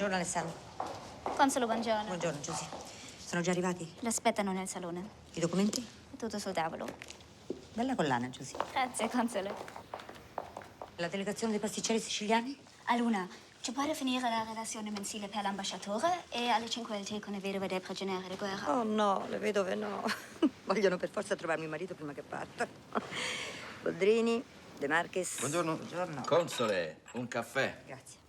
Buongiorno Alessandro. Console, buongiorno. Buongiorno Giusy. Sono già arrivati? L'aspettano nel salone. I documenti? Tutto sul tavolo. Bella collana, Giusy. Grazie, console. La delegazione dei pasticceri siciliani? All'una, ci pare finire la relazione mensile per l'ambasciatore e alle 5 il tè con le vedove del prigioniero di guerra. Oh no, le vedove no. Vogliono per forza trovarmi marito prima che parta. Boldrini, De Marchis. Buongiorno. Buongiorno. Console, un caffè. Grazie.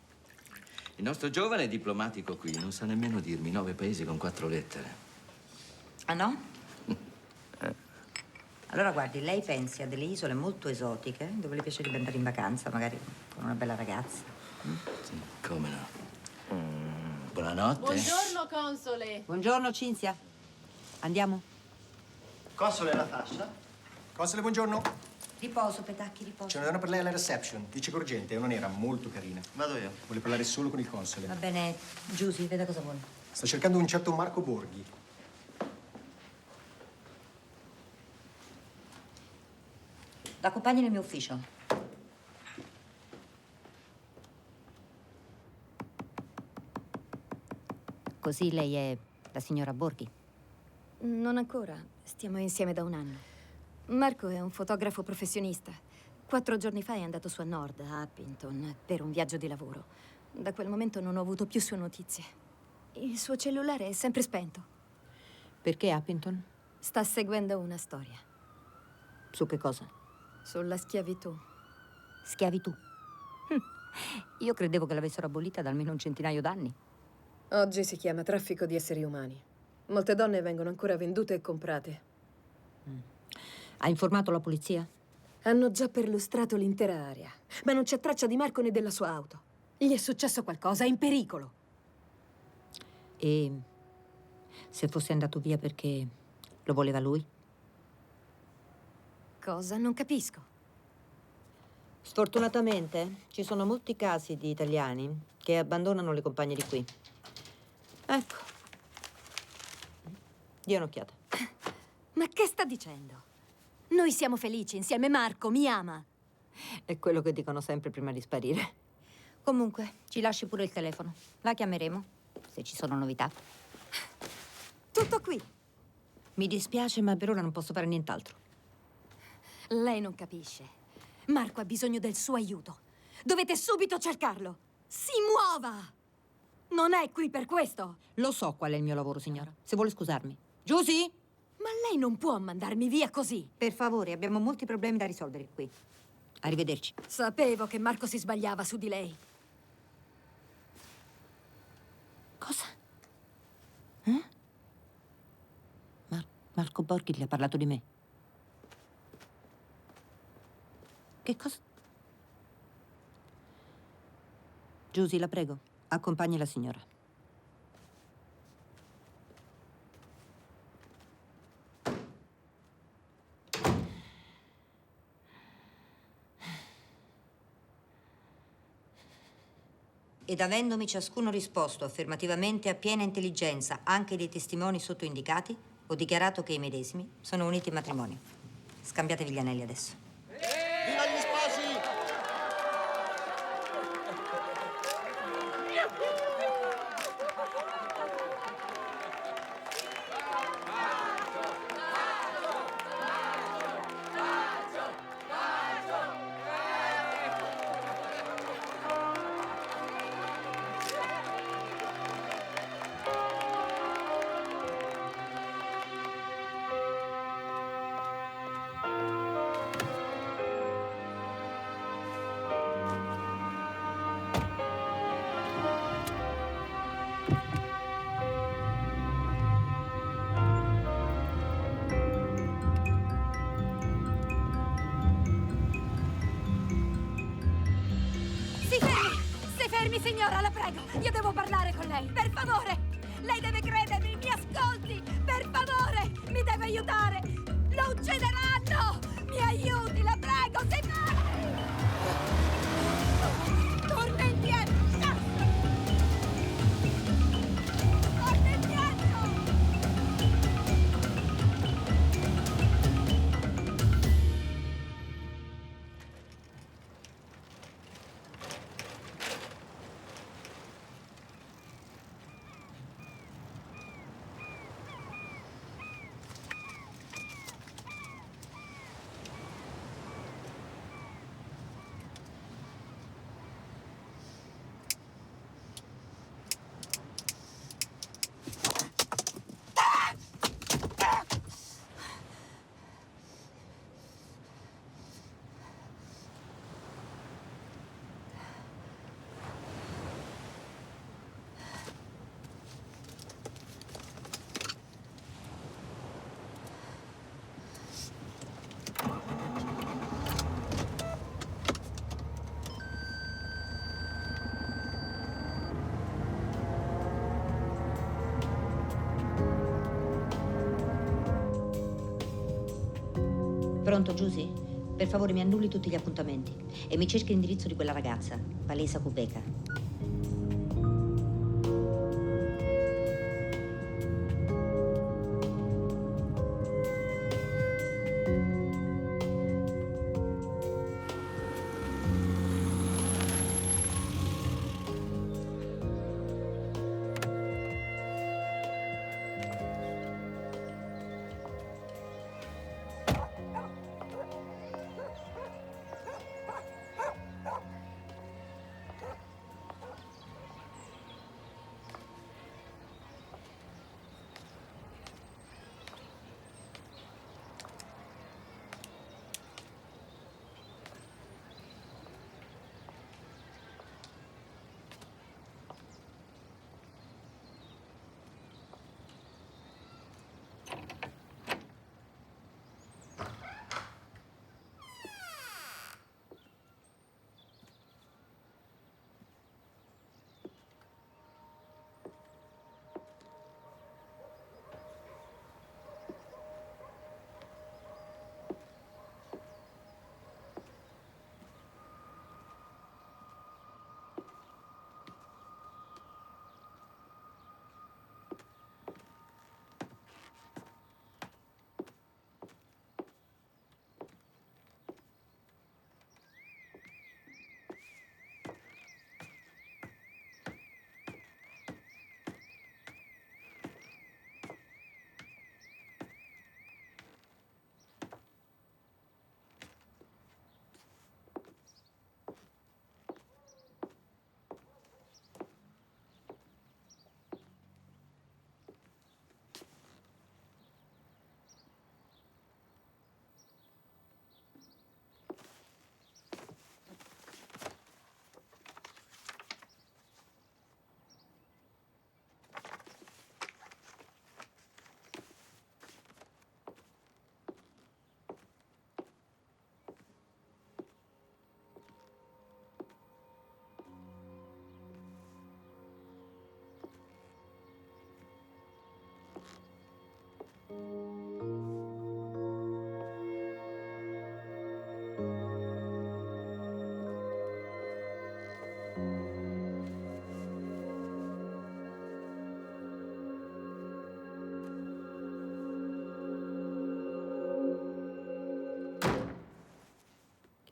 Il nostro giovane diplomatico qui non sa nemmeno dirmi 9 paesi con 4 lettere. Ah no? Allora guardi, lei pensi a delle isole molto esotiche dove le piacerebbe andare in vacanza, magari con una bella ragazza. Sì, come no? Buonanotte. Buongiorno, console. Buongiorno Cinzia. Andiamo? Console, la fascia. Console, buongiorno. Riposo, Petacchi, riposo. C'è una donna per lei alla reception. Dice che urgente, è una nera molto carina. Vado io. Vuole parlare solo con il console. Va bene, Giusy, veda cosa vuole. Sta cercando un certo Marco Borghi. L'accompagni nel mio ufficio. Così lei è la signora Borghi? Non ancora. Stiamo insieme da un anno. Marco è un fotografo professionista. 4 giorni fa è andato su a nord, a Appington, per un viaggio di lavoro. Da quel momento non ho avuto più sue notizie. Il suo cellulare è sempre spento. Perché Appington? Sta seguendo una storia. Su che cosa? Sulla schiavitù. Schiavitù. Io credevo che l'avessero abolita da almeno un centinaio d'anni. Oggi si chiama traffico di esseri umani. Molte donne vengono ancora vendute e comprate. Ha informato la polizia? Hanno già perlustrato l'intera area, ma non c'è traccia di Marco né della sua auto. Gli è successo qualcosa, è in pericolo. E se fosse andato via perché lo voleva lui? Cosa? Non capisco. Sfortunatamente ci sono molti casi di italiani che abbandonano le compagne di qui. Ecco. Dia un'occhiata. Ma che sta dicendo? Noi siamo felici insieme. Marco mi ama. È quello che dicono sempre prima di sparire. Comunque, ci lasci pure il telefono. La chiameremo, se ci sono novità. Tutto qui. Mi dispiace, ma per ora non posso fare nient'altro. Lei non capisce. Marco ha bisogno del suo aiuto. Dovete subito cercarlo. Si muova! Non è qui per questo. Lo so qual è il mio lavoro, signora. Se vuole scusarmi. Giusy? Ma lei non può mandarmi via così. Per favore, abbiamo molti problemi da risolvere qui. Arrivederci. Sapevo che Marco si sbagliava su di lei. Cosa? Marco Borghi le ha parlato di me. Che cosa? Giusy, la prego, accompagni la signora. Ed avendomi ciascuno risposto affermativamente a piena intelligenza anche dei testimoni sottoindicati, ho dichiarato che i medesimi sono uniti in matrimonio. Scambiatevi gli anelli adesso. Viva gli sposi! Si fermi, signora, la prego. Io devo parlare con lei. Per favore. Lei deve credermi, mi ascolti. Per favore, mi deve aiutare. Lo uccideranno. Mi aiuti, la prego, si fermi. Torna indietro. Torna indietro. Pronto, Giusy? Per favore mi annulli tutti gli appuntamenti e mi cerchi l'indirizzo di quella ragazza, Palesa Kubeka.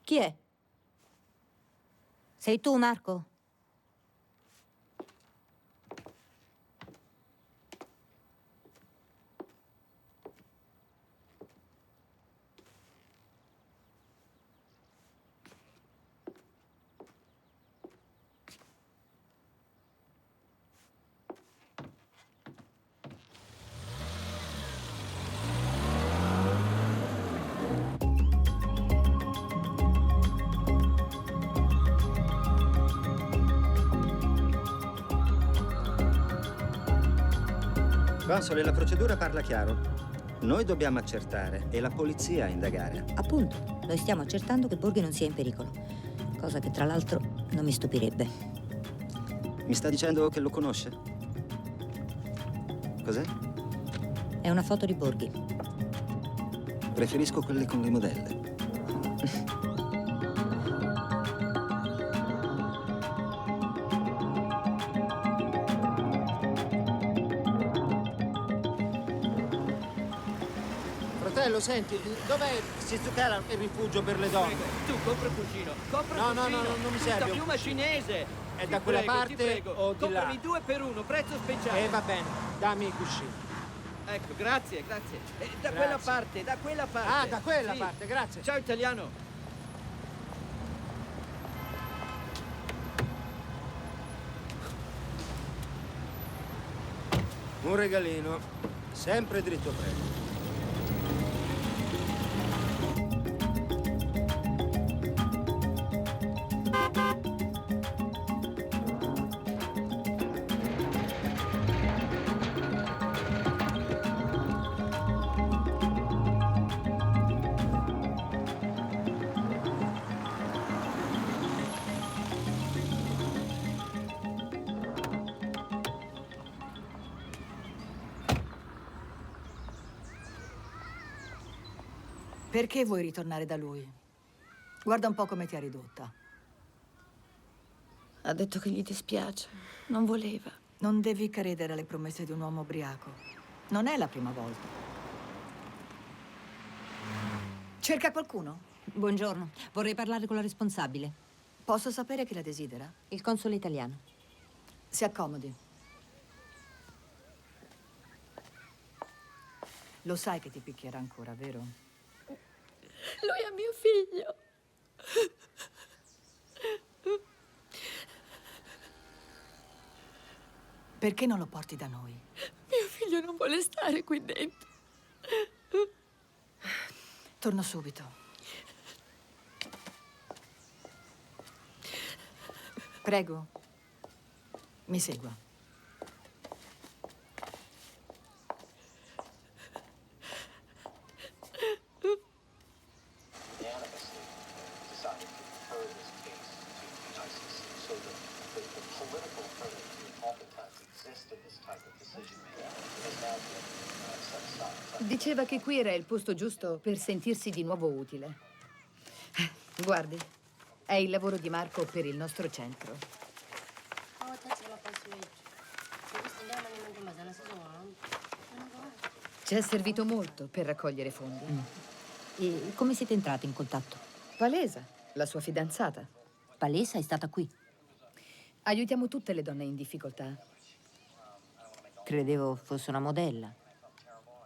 Chi è? Sei tu, Marco? Console, la procedura parla chiaro. Noi dobbiamo accertare e la polizia indagare. Appunto, noi stiamo accertando che Borghi non sia in pericolo, cosa che tra l'altro non mi stupirebbe. Mi sta dicendo che lo conosce? Cos'è? È una foto di Borghi. Preferisco quelle con le modelle. Fratello, senti, dov'è Shizuka il rifugio per le donne? Tu compra un cuscino, compra No, un no, cuscino. no, non mi Tutta serve un piuma cuscino. cinese. È Ti da quella prego, parte ti prego. o di là? Comprami 2 per 1, prezzo speciale. Va bene, dammi il cuscino. Ecco, grazie, grazie. Da Grazie. quella parte, da quella parte. Ah, da quella Sì. parte, grazie. Ciao italiano. Un regalino, sempre dritto prego. Perché vuoi ritornare da lui? Guarda un po' come ti ha ridotta. Ha detto che gli dispiace. Non voleva. Non devi credere alle promesse di un uomo ubriaco. Non è la prima volta. Cerca qualcuno? Buongiorno, vorrei parlare con la responsabile. Posso sapere chi la desidera? Il console italiano. Si accomodi. Lo sai che ti picchierà ancora, vero? Lui è mio figlio. Perché non lo porti da noi? Mio figlio non vuole stare qui dentro. Torno subito. Prego. Mi segua. Diceva che qui era il posto giusto per sentirsi di nuovo utile. Guardi, è il lavoro di Marco per il nostro centro. Ci è servito molto per raccogliere fondi. E come siete entrati in contatto? Palesa, la sua fidanzata. Palesa è stata qui. Aiutiamo tutte le donne in difficoltà. Credevo fosse una modella.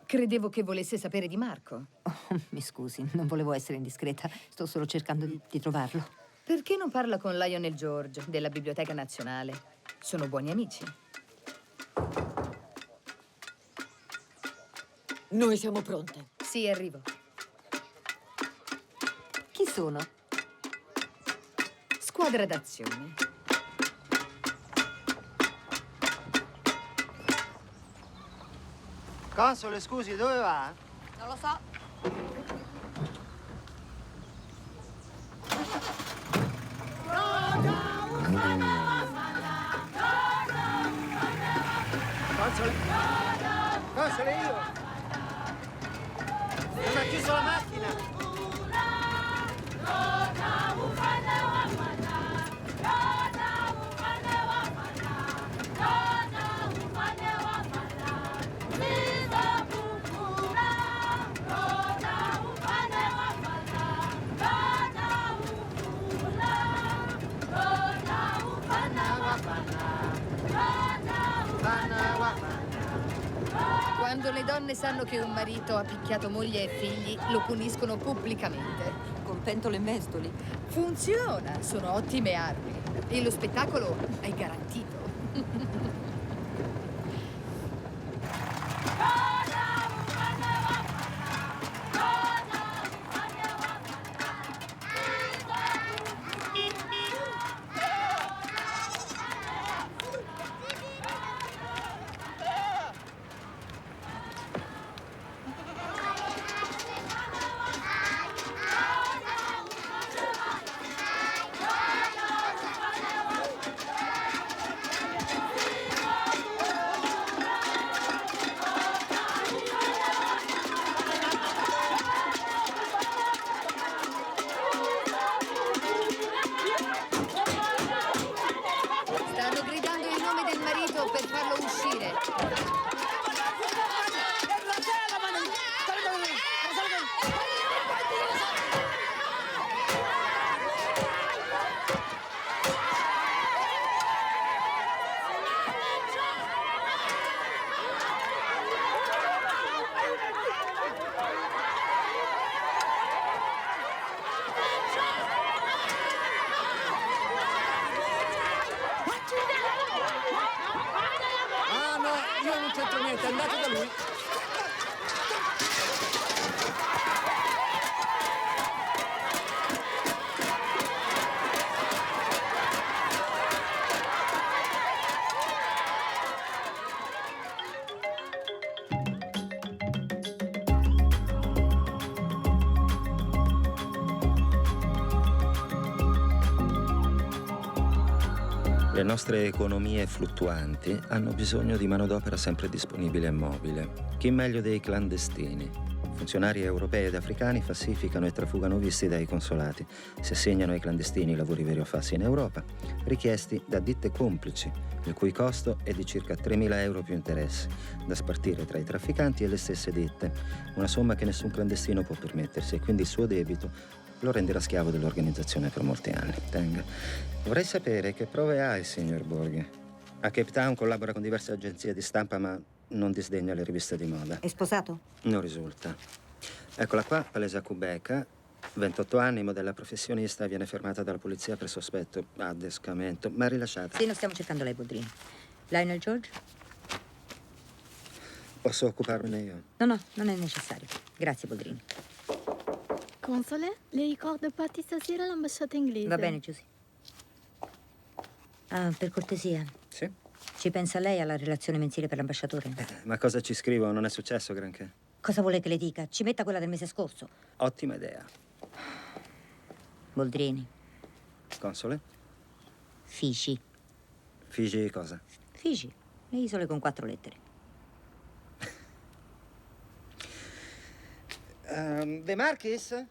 Credevo che volesse sapere di Marco. Oh, mi scusi, non volevo essere indiscreta. Sto solo cercando di trovarlo. Perché non parla con Lionel George della Biblioteca Nazionale? Sono buoni amici. Noi siamo pronte. Sì, arrivo. Chi sono? Squadra d'azione. Console, scusi, dove va? Non lo so. Console? Console, io! Non ha chiuso la macchina! Quando le donne sanno che un marito ha picchiato moglie e figli, lo puniscono pubblicamente. Con pentole e mestoli. Funziona, sono ottime armi. E lo spettacolo è garantito. Stanno gridando il nome del marito per farlo uscire. Ah, no, io non c'entro niente, andate da lui. Le nostre economie fluttuanti hanno bisogno di manodopera sempre disponibile e mobile. Chi meglio dei clandestini? Funzionari europei ed africani falsificano e trafugano visti dai consolati. Si assegnano ai clandestini lavori veri o falsi in Europa, richiesti da ditte complici, il cui costo è di circa 3.000 euro più interessi, da spartire tra i trafficanti e le stesse ditte. Una somma che nessun clandestino può permettersi e quindi il suo debito lo renderà schiavo dell'organizzazione per molti anni. Tenga. Vorrei sapere che prove ha il signor Borghi. A Cape Town collabora con diverse agenzie di stampa, ma non disdegna le riviste di moda. È sposato? Non risulta. Eccola qua, palese a Cubeca, 28 anni, modella professionista, viene fermata dalla polizia per sospetto adescamento, ma rilasciata. Sì, non stiamo cercando lei, Boldrini. Lionel George? Posso occuparmene io? No, no, non è necessario. Grazie, Boldrini. Console, le ricordo parti stasera all'ambasciata inglese. Va bene, Giusy. Ah, per cortesia. Sì? Ci pensa lei alla relazione mensile per l'ambasciatore? Ma cosa ci scrivo? Non è successo granché. Cosa vuole che le dica? Ci metta quella del mese scorso. Ottima idea. Boldrini. Console? Fiji. Figi cosa? Fiji. Le isole con 4 lettere. De Marchis?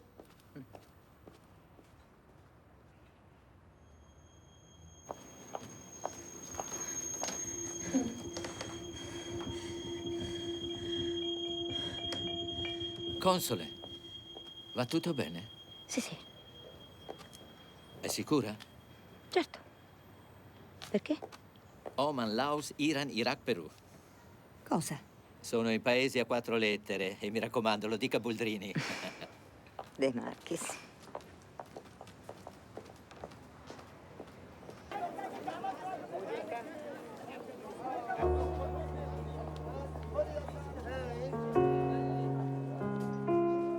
Console, va tutto bene? Sì, sì, È sicura? certo. Perché? Oman, Laos, Iran, Iraq, Perù. Cosa? Sono i paesi a 4 lettere e mi raccomando, lo dica Boldrini. De Marchis.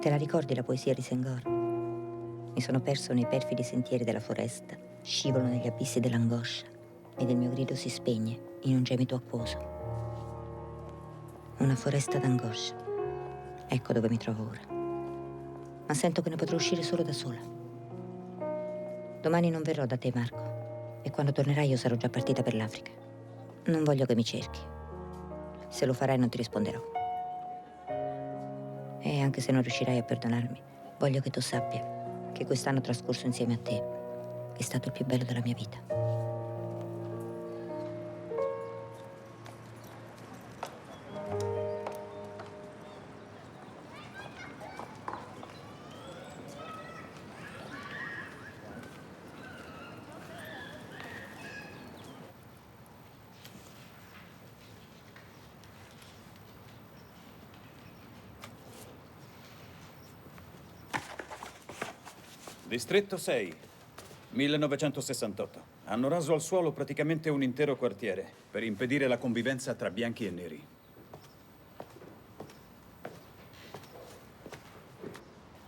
Te la ricordi la poesia di Senghor? Mi sono perso nei perfidi sentieri della foresta, scivolo negli abissi dell'angoscia ed il mio grido si spegne in un gemito acquoso. Una foresta d'angoscia. Ecco dove mi trovo ora. Ma sento che ne potrò uscire solo da sola. Domani non verrò da te, Marco, e quando tornerai io sarò già partita per l'Africa. Non voglio che mi cerchi. Se lo farai non ti risponderò. E anche se non riuscirai a perdonarmi, voglio che tu sappia che quest'anno trascorso insieme a te è stato il più bello della mia vita. Distretto 6, 1968. Hanno raso al suolo praticamente un intero quartiere per impedire la convivenza tra bianchi e neri.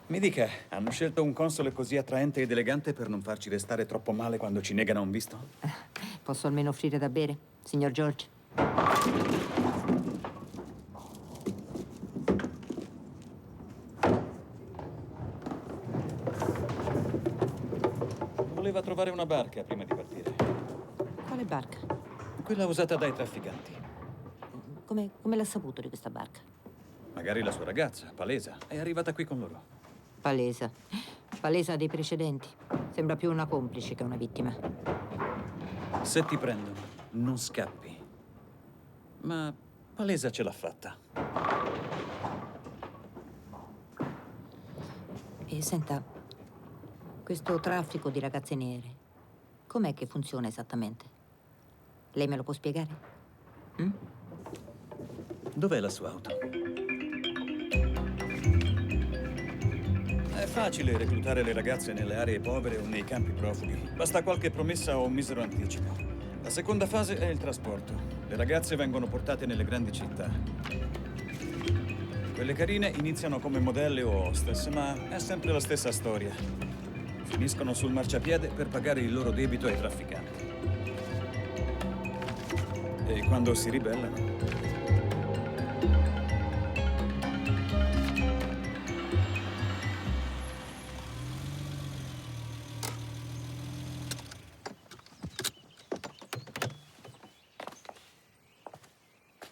Mi dica, hanno scelto un console così attraente ed elegante per non farci restare troppo male quando ci negano un visto? Posso almeno offrire da bere, signor George? Voleva trovare una barca prima di partire. Quale barca? Quella usata dai trafficanti. Come l'ha saputo di questa barca? Magari la sua ragazza, Palesa, è arrivata qui con loro. Palesa. Palesa ha dei precedenti. Sembra più una complice che una vittima. Se ti prendono, non scappi. Ma Palesa ce l'ha fatta. E senta, questo traffico di ragazze nere, com'è che funziona esattamente? Lei me lo può spiegare? Dov'è la sua auto? È facile reclutare le ragazze nelle aree povere o nei campi profughi. Basta qualche promessa o un misero anticipo. La seconda fase è il trasporto. Le ragazze vengono portate nelle grandi città. Quelle carine iniziano come modelle o hostess, ma è sempre la stessa storia. Finiscono sul marciapiede per pagare il loro debito ai trafficanti. E quando si ribellano...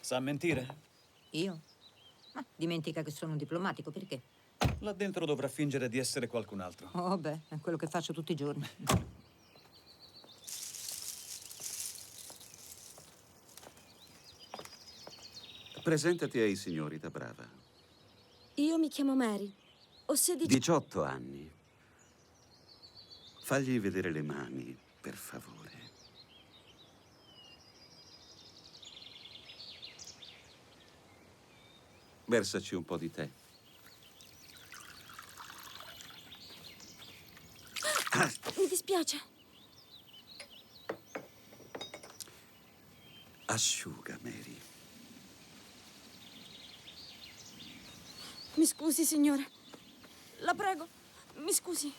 Sa mentire? Io? Dimentica che sono un diplomatico, perché? Là dentro dovrà fingere di essere qualcun altro. Oh, beh, è quello che faccio tutti i giorni. Presentati ai signori, da brava. Io mi chiamo Mary. Ho 16... 18 anni. Fagli vedere le mani, per favore. Versaci un po' di tè. Mi dispiace. Asciuga, Mary. Mi scusi, signore. La prego, mi scusi.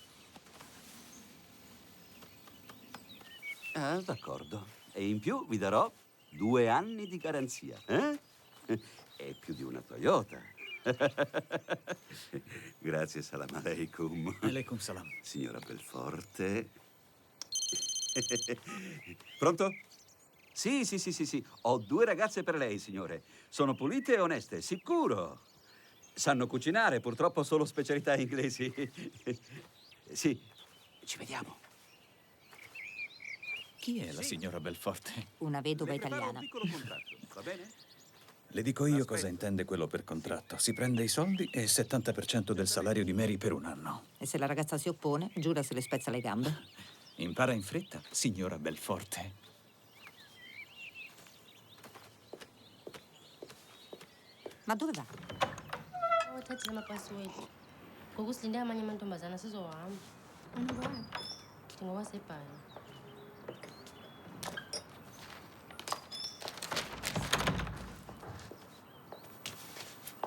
Ah, d'accordo. E in più vi darò 2 anni di garanzia, eh? È più di una Toyota. Grazie, salam aleikum. Aleikum salam. Signora Belforte. Pronto? Sì. Ho 2 ragazze per lei, signore. Sono pulite e oneste, sicuro. Sanno cucinare, purtroppo solo specialità inglesi. Sì, ci vediamo. Chi è la signora Belforte? Una vedova italiana. Un piccolo contratto, va bene? Le dico io cosa intende quello per contratto. Si prende i soldi e il 70% del salario di Mary per un anno. E se la ragazza si oppone, giura se le spezza le gambe. Impara in fretta, signora Belforte. Ma dove va? Uthathile amapasi wethu ngokusilinde amanye amantombazana sizohamba ndingowasebhayi.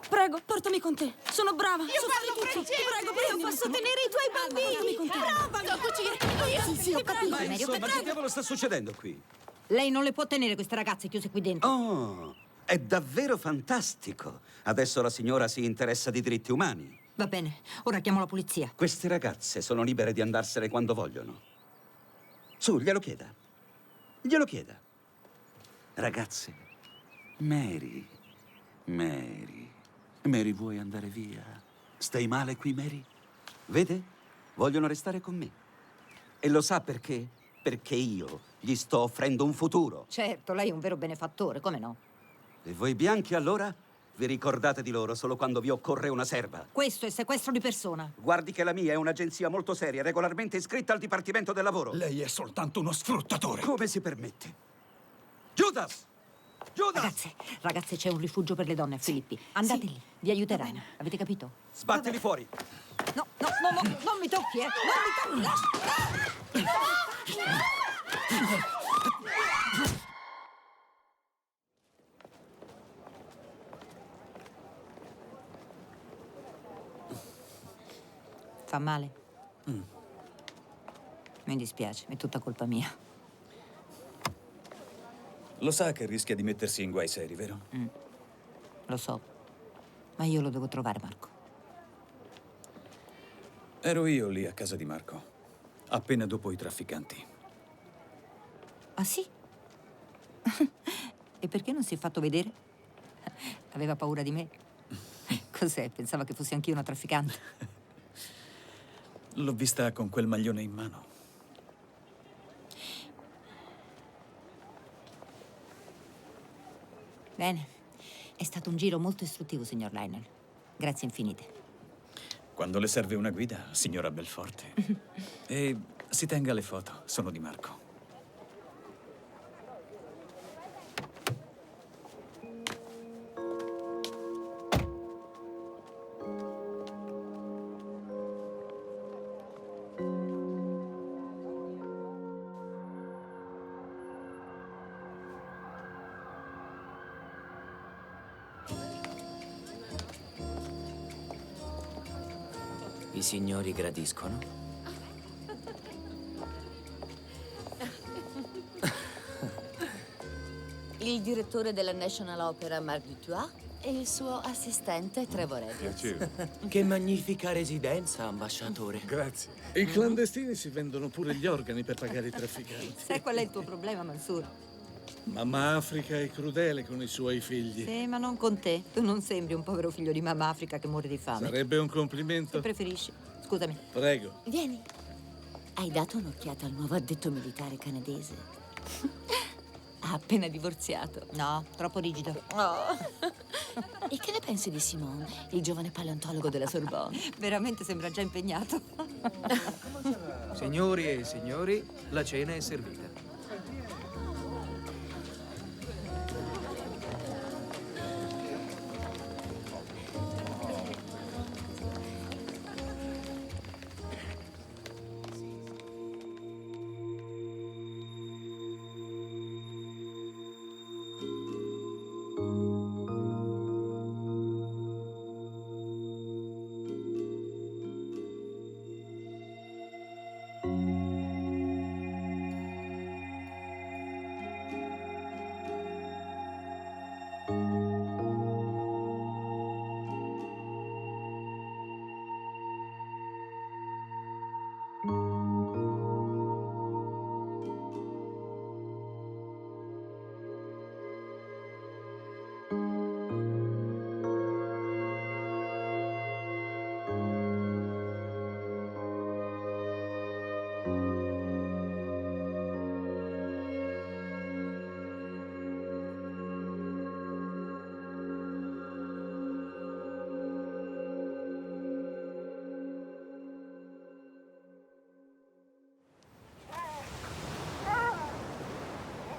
Prego, portami con te. Sono brava. So fare tutto. Prego, io posso tenere i tuoi bambini. Portami con te. Brava. So cucire. Sì, ho capito. Ma insomma, che diavolo sta succedendo qui? Lei non le può tenere queste ragazze chiuse qui dentro. Oh, è davvero fantastico. Adesso la signora si interessa di diritti umani. Va bene, ora chiamo la polizia. Queste ragazze sono libere di andarsene quando vogliono. Su, glielo chieda. Glielo chieda. Ragazze, Mary, vuoi andare via? Stai male qui, Mary? Vede? Vogliono restare con me. E lo sa perché? Perché io gli sto offrendo un futuro. Certo, lei è un vero benefattore, come no? E voi bianchi, allora? Vi ricordate di loro solo quando vi occorre una serva? Questo è sequestro di persona. Guardi che la mia è un'agenzia molto seria, regolarmente iscritta al Dipartimento del Lavoro. Lei è soltanto uno sfruttatore. Come si permette? Judas! Ragazze, c'è un rifugio per le donne a Filippi. Andate lì, vi aiuteranno. Avete capito? Sbattili fuori! No, non mi tocchi, Non mi tocchi! Fa male? Mi dispiace, è tutta colpa mia. Lo sa che rischia di mettersi in guai seri, vero? Lo so, ma io lo devo trovare, Marco. Ero io lì a casa di Marco, appena dopo i trafficanti. Ah, sì? E perché non si è fatto vedere? Aveva paura di me? Cos'è? Pensava che fossi anch'io una trafficante? L'ho vista con quel maglione in mano. Bene. È stato un giro molto istruttivo, signor Lionel. Grazie infinite. Quando le serve una guida, signora Belforte. E si tenga le foto, sono di Marco. I signori gradiscono? Il direttore della National Opera, Marc Dutoit, e il suo assistente, Trevor Edwards. Che magnifica residenza, ambasciatore. Grazie. I clandestini si vendono pure gli organi per pagare i trafficanti. Sai qual è il tuo problema, Mansour? Mamma Africa è crudele con i suoi figli. Sì, ma non con te. Tu non sembri un povero figlio di mamma Africa che muore di fame. Sarebbe un complimento. Se preferisci. Scusami. Prego. Vieni. Hai dato un'occhiata al nuovo addetto militare canadese? Ha appena divorziato. No, troppo rigido. Oh. E che ne pensi di Simone, il giovane paleontologo della Sorbonne? Veramente sembra già impegnato. Signori e signori, la cena è servita.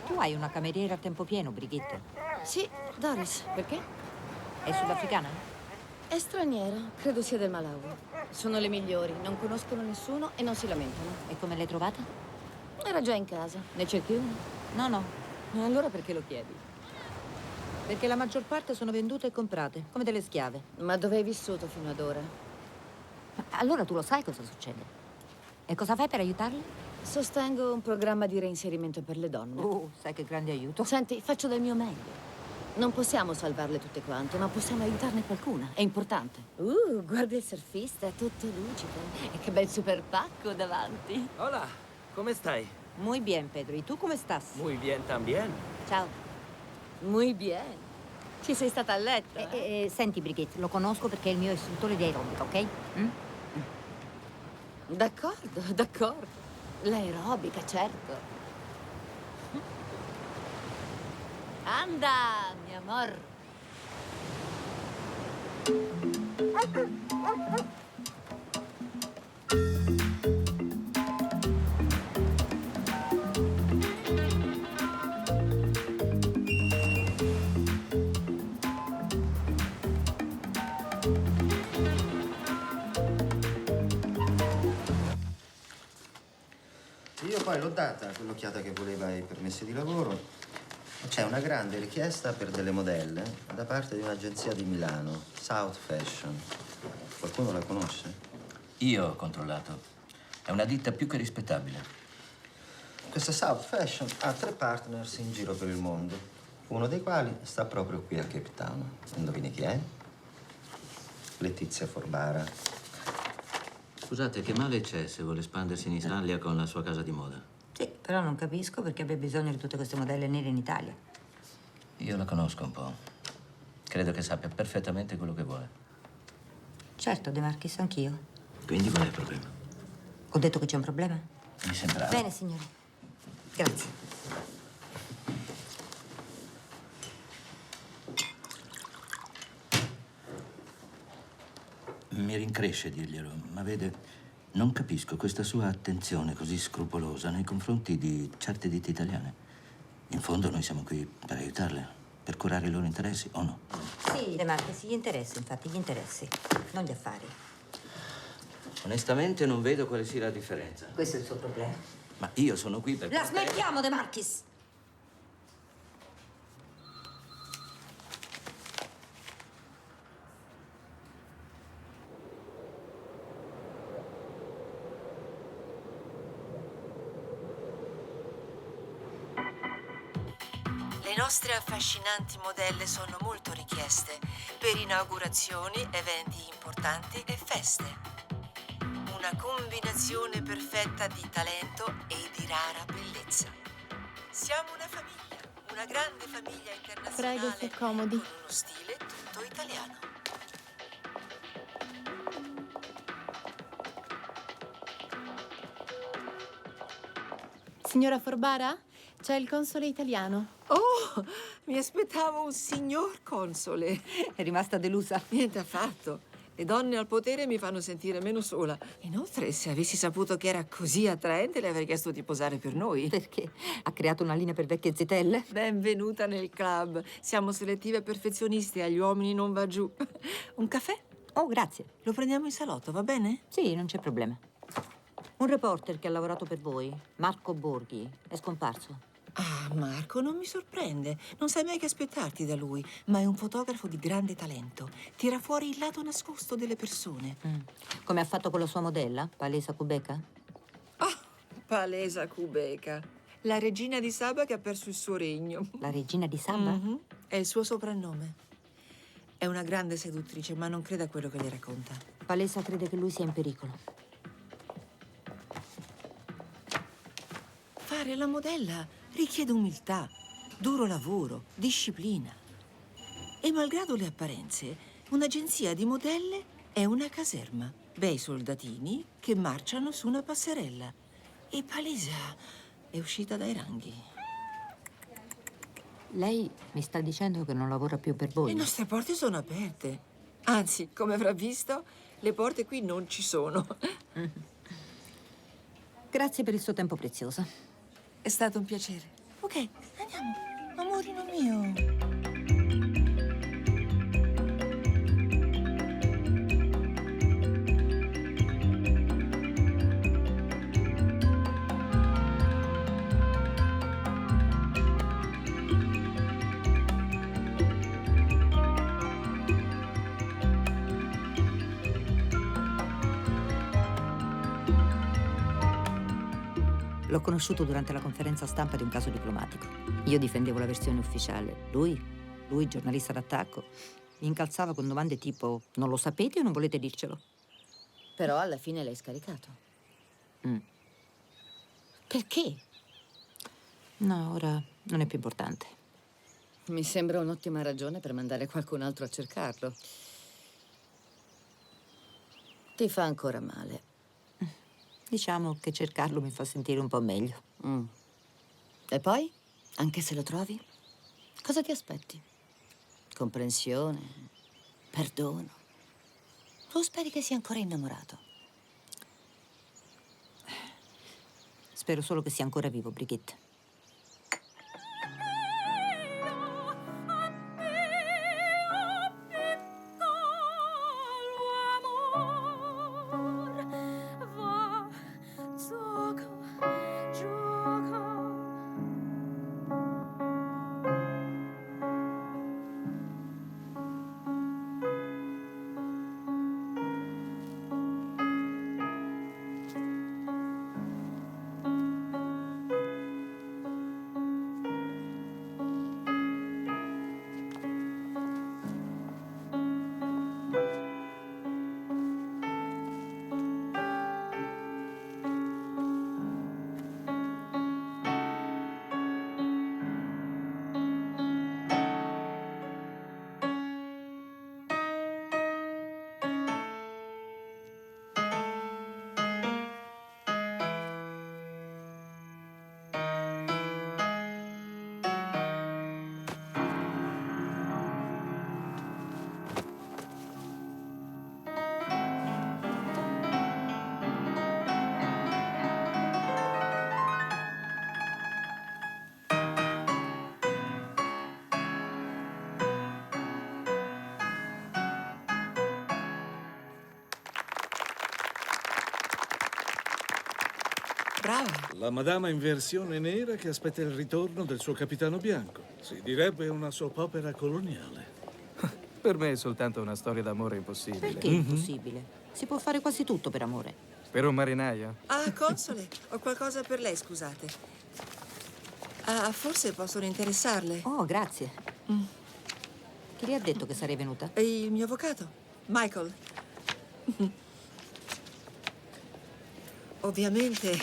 Tu hai una cameriera a tempo pieno, Brigitte. Sì, Doris. Perché? È sudafricana? È straniera, credo sia del Malawi. Sono le migliori, non conoscono nessuno e non si lamentano. E come l'hai trovata? Era già in casa. Ne cerchi una? No, no. E allora perché lo chiedi? Perché la maggior parte sono vendute e comprate, come delle schiave. Ma dove hai vissuto fino ad ora? Ma allora tu lo sai cosa succede? E cosa fai per aiutarli? Sostengo un programma di reinserimento per le donne. Sai che grande aiuto. Senti, faccio del mio meglio. Non possiamo salvarle tutte quante, ma possiamo aiutarne qualcuna. È importante. Guarda il surfista, è tutto lucido. E che bel super pacco davanti. Hola, come stai? Muy bien, Pedro. E tu come stas? Muy bien también. Ciao. Muy bien. Ci sei stata a letto? Senti, Brigitte, lo conosco perché è il mio istruttore di aerobica, ok? D'accordo, d'accordo. L'aerobica, certo. Anda, mi amor. Io poi l'ho data quell'occhiata che voleva ai permessi di lavoro. C'è una grande richiesta per delle modelle da parte di un'agenzia di Milano, South Fashion. Qualcuno la conosce? Io ho controllato. È una ditta più che rispettabile. Questa South Fashion ha 3 partners in giro per il mondo, uno dei quali sta proprio qui a Cape Town. Indovini chi è? Letizia Forbara. Scusate, che male c'è se vuole espandersi in Italia con la sua casa di moda? Sì, però non capisco perché abbia bisogno di tutte queste modelle nere in Italia. Io la conosco un po'. Credo che sappia perfettamente quello che vuole. Certo, De Marchis, anch'io. Quindi qual è il problema? Ho detto che c'è un problema? Mi sembrava. Bene, signore. Grazie. Mi rincresce dirglielo, ma vede, non capisco questa sua attenzione così scrupolosa nei confronti di certe ditte italiane. In fondo noi siamo qui per aiutarle, per curare i loro interessi, o no? Sì, De Marchis, gli interessi, infatti, gli interessi, non gli affari. Onestamente non vedo quale sia la differenza. Questo è il suo problema. Ma io sono qui per... La smettiamo, De Marchis! Le nostre affascinanti modelle sono molto richieste per inaugurazioni, eventi importanti e feste. Una combinazione perfetta di talento e di rara bellezza. Siamo una famiglia. Una grande famiglia internazionale Prego, si accomodi. con uno stile tutto italiano. Signora Forbara, c'è il console italiano. Oh, mi aspettavo un signor console. È rimasta delusa? Niente affatto. Le donne al potere mi fanno sentire meno sola. Inoltre, se avessi saputo che era così attraente, le avrei chiesto di posare per noi. Perché? Ha creato una linea per vecchie zitelle? Benvenuta nel club. Siamo selettive e perfezionisti, agli uomini non va giù. Un caffè? Oh, grazie. Lo prendiamo in salotto, va bene? Sì, non c'è problema. Un reporter che ha lavorato per voi, Marco Borghi, è scomparso. Ah, Marco, non mi sorprende. Non sai mai che aspettarti da lui, ma è un fotografo di grande talento. Tira fuori il lato nascosto delle persone. Come ha fatto con la sua modella, Palesa Kubeka? Palesa Kubeka. La regina di Saba che ha perso il suo regno. La regina di Saba? Mhm. È il suo soprannome. È una grande seduttrice, ma non crede a quello che le racconta. Palesa crede che lui sia in pericolo. Fare la modella richiede umiltà, duro lavoro, disciplina. E malgrado le apparenze, un'agenzia di modelle è una caserma. Bei soldatini che marciano su una passerella. E Palesa è uscita dai ranghi. Lei mi sta dicendo che non lavora più per voi? Le nostre porte sono aperte. Anzi, come avrà visto, le porte qui non ci sono. Grazie per il suo tempo prezioso. È stato un piacere. Ok, andiamo. Amorino mio. L'ho conosciuto durante la conferenza stampa di un caso diplomatico. Io difendevo la versione ufficiale. Lui, giornalista d'attacco, mi incalzava con domande tipo: non lo sapete o non volete dircelo? Però alla fine l'hai scaricato. Perché? No, ora non è più importante. Mi sembra un'ottima ragione per mandare qualcun altro a cercarlo. Ti fa ancora male. Diciamo che cercarlo mi fa sentire un po' meglio. E poi, anche se lo trovi, cosa ti aspetti? Comprensione? Perdono? O speri che sia ancora innamorato? Spero solo che sia ancora vivo, Brigitte. Brava. La madama in versione nera che aspetta il ritorno del suo capitano bianco. Si direbbe una soap opera coloniale. Per me è soltanto una storia d'amore impossibile. Perché impossibile? Si può fare quasi tutto per amore. Per un marinaio? Ah, console, ho qualcosa per lei, scusate. Ah, forse possono interessarle. Oh, grazie. Chi le ha detto che sarei venuta? Il mio avvocato, Michael. Ovviamente,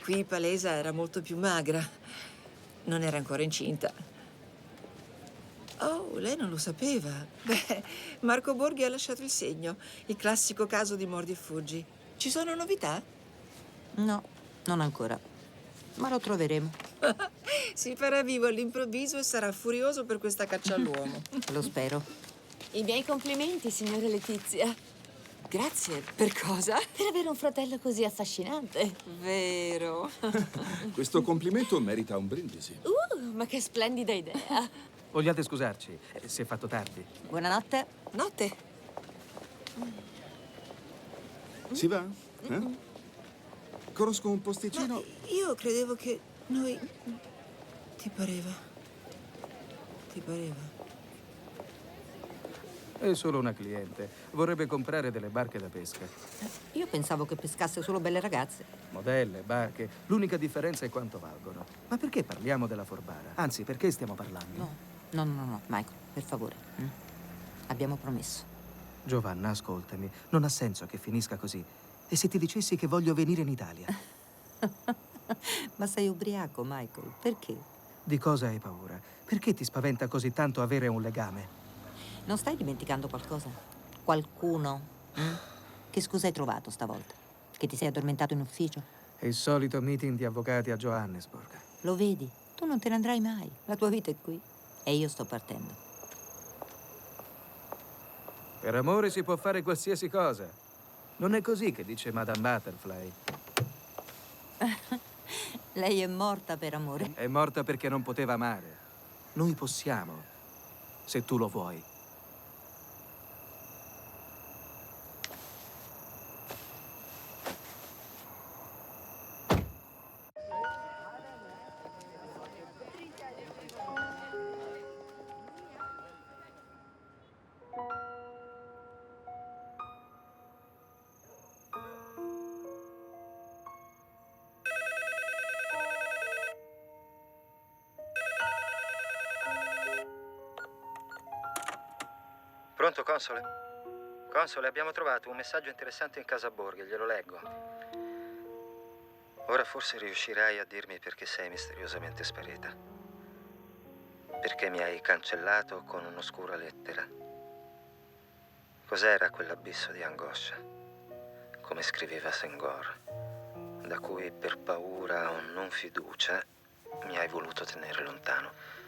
qui Palesa era molto più magra. Non era ancora incinta. Oh, lei non lo sapeva. Beh, Marco Borghi ha lasciato il segno. Il classico caso di mordi e fuggi. Ci sono novità? No, non ancora. Ma lo troveremo. Si farà vivo all'improvviso e sarà furioso per questa caccia all'uomo. Lo spero. I miei complimenti, signora Letizia. Grazie. Per cosa? Per avere un fratello così affascinante. Vero. Questo complimento merita un brindisi. Ma che splendida idea. Vogliate scusarci, si è fatto tardi. Buonanotte. Notte. Si va? Conosco un posticino. Ma io credevo che noi... Ti pareva? Ti pareva? È solo una cliente. Vorrebbe comprare delle barche da pesca. Io pensavo che pescasse solo belle ragazze. Modelle, barche. L'unica differenza è quanto valgono. Ma perché parliamo della Forbara? Anzi, perché stiamo parlando? No, Michael, per favore. Abbiamo promesso. Giovanna, ascoltami. Non ha senso che finisca così. E se ti dicessi che voglio venire in Italia? Ma sei ubriaco, Michael. Perché? Di cosa hai paura? Perché ti spaventa così tanto avere un legame? Non stai dimenticando qualcosa? Qualcuno? Che scusa hai trovato stavolta? Che ti sei addormentato in ufficio? È il solito meeting di avvocati a Johannesburg. Lo vedi? Tu non te ne andrai mai. La tua vita è qui. E io sto partendo. Per amore si può fare qualsiasi cosa. Non è così che dice Madame Butterfly. Lei è morta per amore. È morta perché non poteva amare. Noi possiamo, se tu lo vuoi. Pronto, console? Console, abbiamo trovato un messaggio interessante in casa Borghi, glielo leggo. Ora forse riuscirai a dirmi perché sei misteriosamente sparita. Perché mi hai cancellato con un'oscura lettera. Cos'era quell'abisso di angoscia? Come scriveva Senghor, da cui per paura o non fiducia mi hai voluto tenere lontano.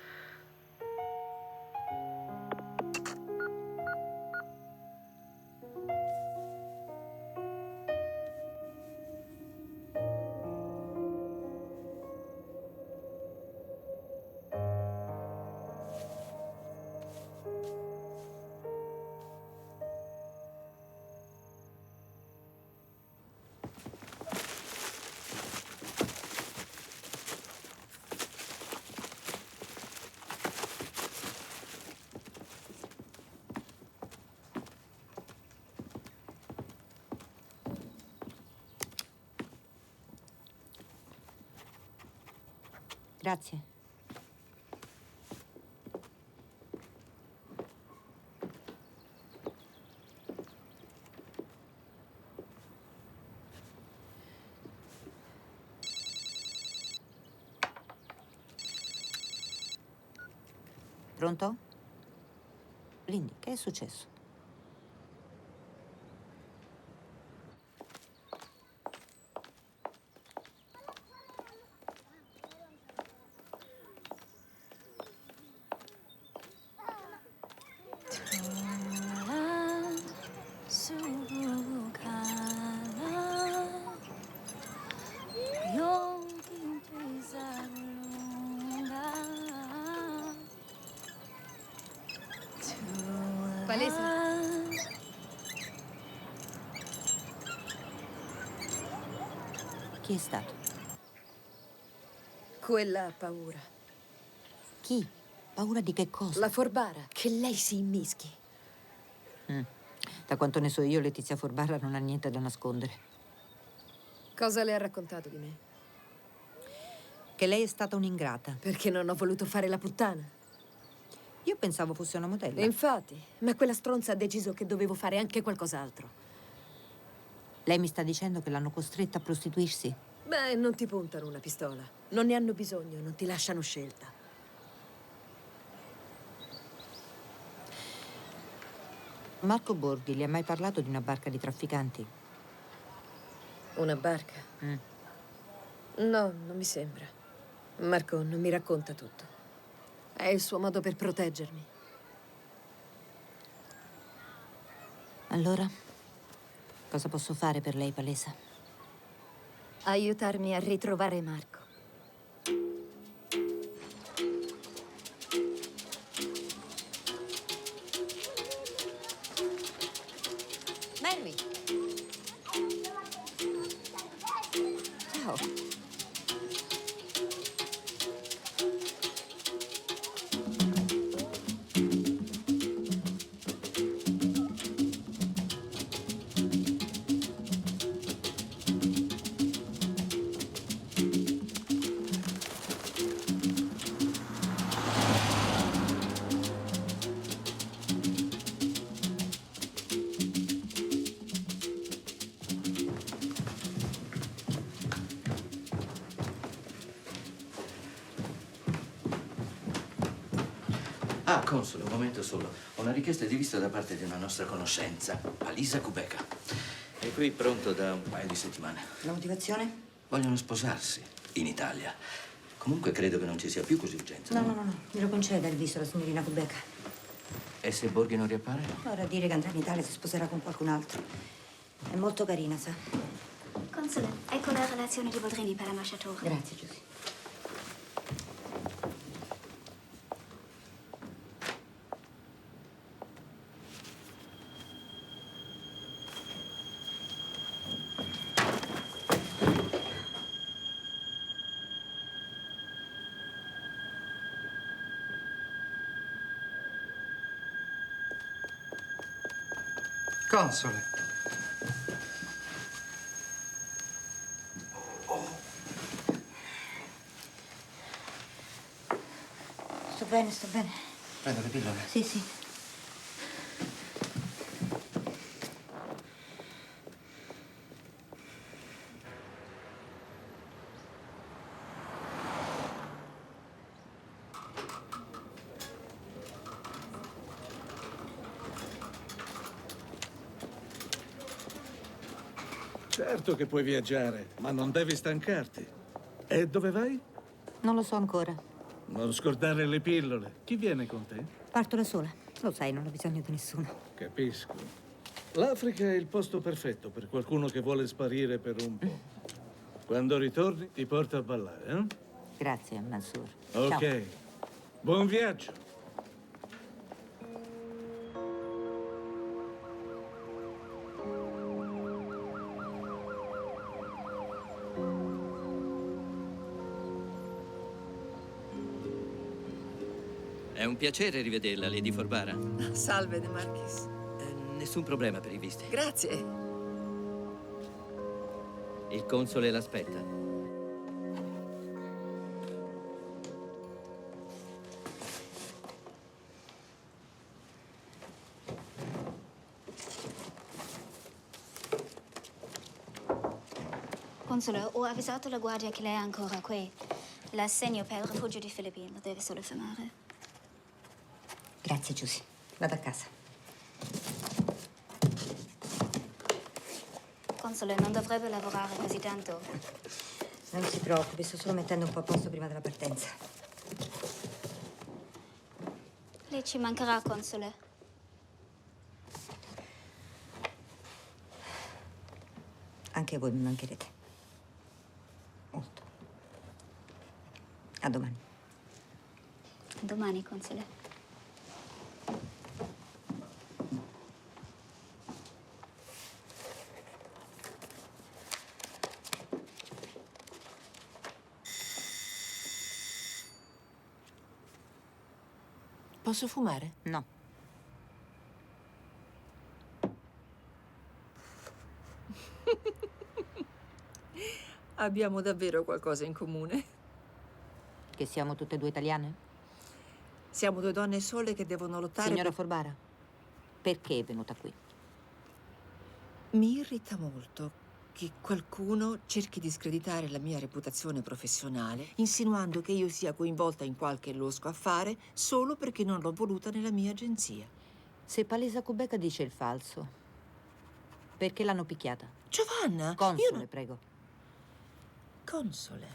Grazie. Pronto? Lindy, che è successo? Palese. Chi è stato? Quella ha paura. Chi? Paura di che cosa? La Forbara, che lei si immischi. Da quanto ne so io, Letizia Forbara non ha niente da nascondere. Cosa le ha raccontato di me? Che lei è stata un'ingrata. Perché non ho voluto fare la puttana. Io pensavo fosse una modella. Infatti, ma quella stronza ha deciso che dovevo fare anche qualcos'altro. Lei mi sta dicendo che l'hanno costretta a prostituirsi? Beh, non ti puntano una pistola. Non ne hanno bisogno, non ti lasciano scelta. Marco Borghi le ha mai parlato di una barca di trafficanti? Una barca? No, non mi sembra. Marco non mi racconta tutto. È il suo modo per proteggermi. Allora, cosa posso fare per lei, Palesa? Aiutarmi a ritrovare Marco. Mary! Ciao. Ah, console, un momento solo. Ho una richiesta di visita da parte di una nostra conoscenza, Alisa Kubeka. È qui pronto da un paio di settimane. La motivazione? Vogliono sposarsi in Italia. Comunque credo che non ci sia più così urgenza. No. Me lo conceda il visto la signorina Kubeka. E se Borghi non riappare? Ora a dire che andrà in Italia e si sposerà con qualcun altro. È molto carina, sa? Console, ecco la relazione di Boldrini per l'ambasciatore. Grazie, Giusy. Console. Sto bene. Prendo le pillole? Sì. Certo che puoi viaggiare, ma non devi stancarti. E dove vai? Non lo so ancora. Non scordare le pillole. Chi viene con te? Parto da sola. Lo sai, non ho bisogno di nessuno. Capisco. L'Africa è il posto perfetto per qualcuno che vuole sparire per un po'. Quando ritorni ti porto a ballare, eh? Grazie, Mansour. Ok. Ciao. Buon viaggio. È un piacere rivederla, Lady Forbara. Salve, De Marchis. Nessun problema per i visti. Grazie. Il console l'aspetta. Console, ho avvisato la guardia che lei è ancora qui. L'assegno per il rifugio di Filippine lo deve solo fermare. Grazie, Giusy. Vado a casa. Console, non dovrebbe lavorare così tanto. Non si preoccupi, sto solo mettendo un po' a posto prima della partenza. Lei ci mancherà, Console. Anche voi mi mancherete. Molto. A domani. A domani, Console. Posso fumare? No. Abbiamo davvero qualcosa in comune. Che siamo tutte e due italiane? Siamo due donne sole che devono lottare. Signora Forbara, perché è venuta qui? Mi irrita molto che qualcuno cerchi di screditare la mia reputazione professionale, insinuando che io sia coinvolta in qualche losco affare solo perché non l'ho voluta nella mia agenzia. Se Palesa Kubeka dice il falso, perché l'hanno picchiata? Giovanna! Console, prego. Console.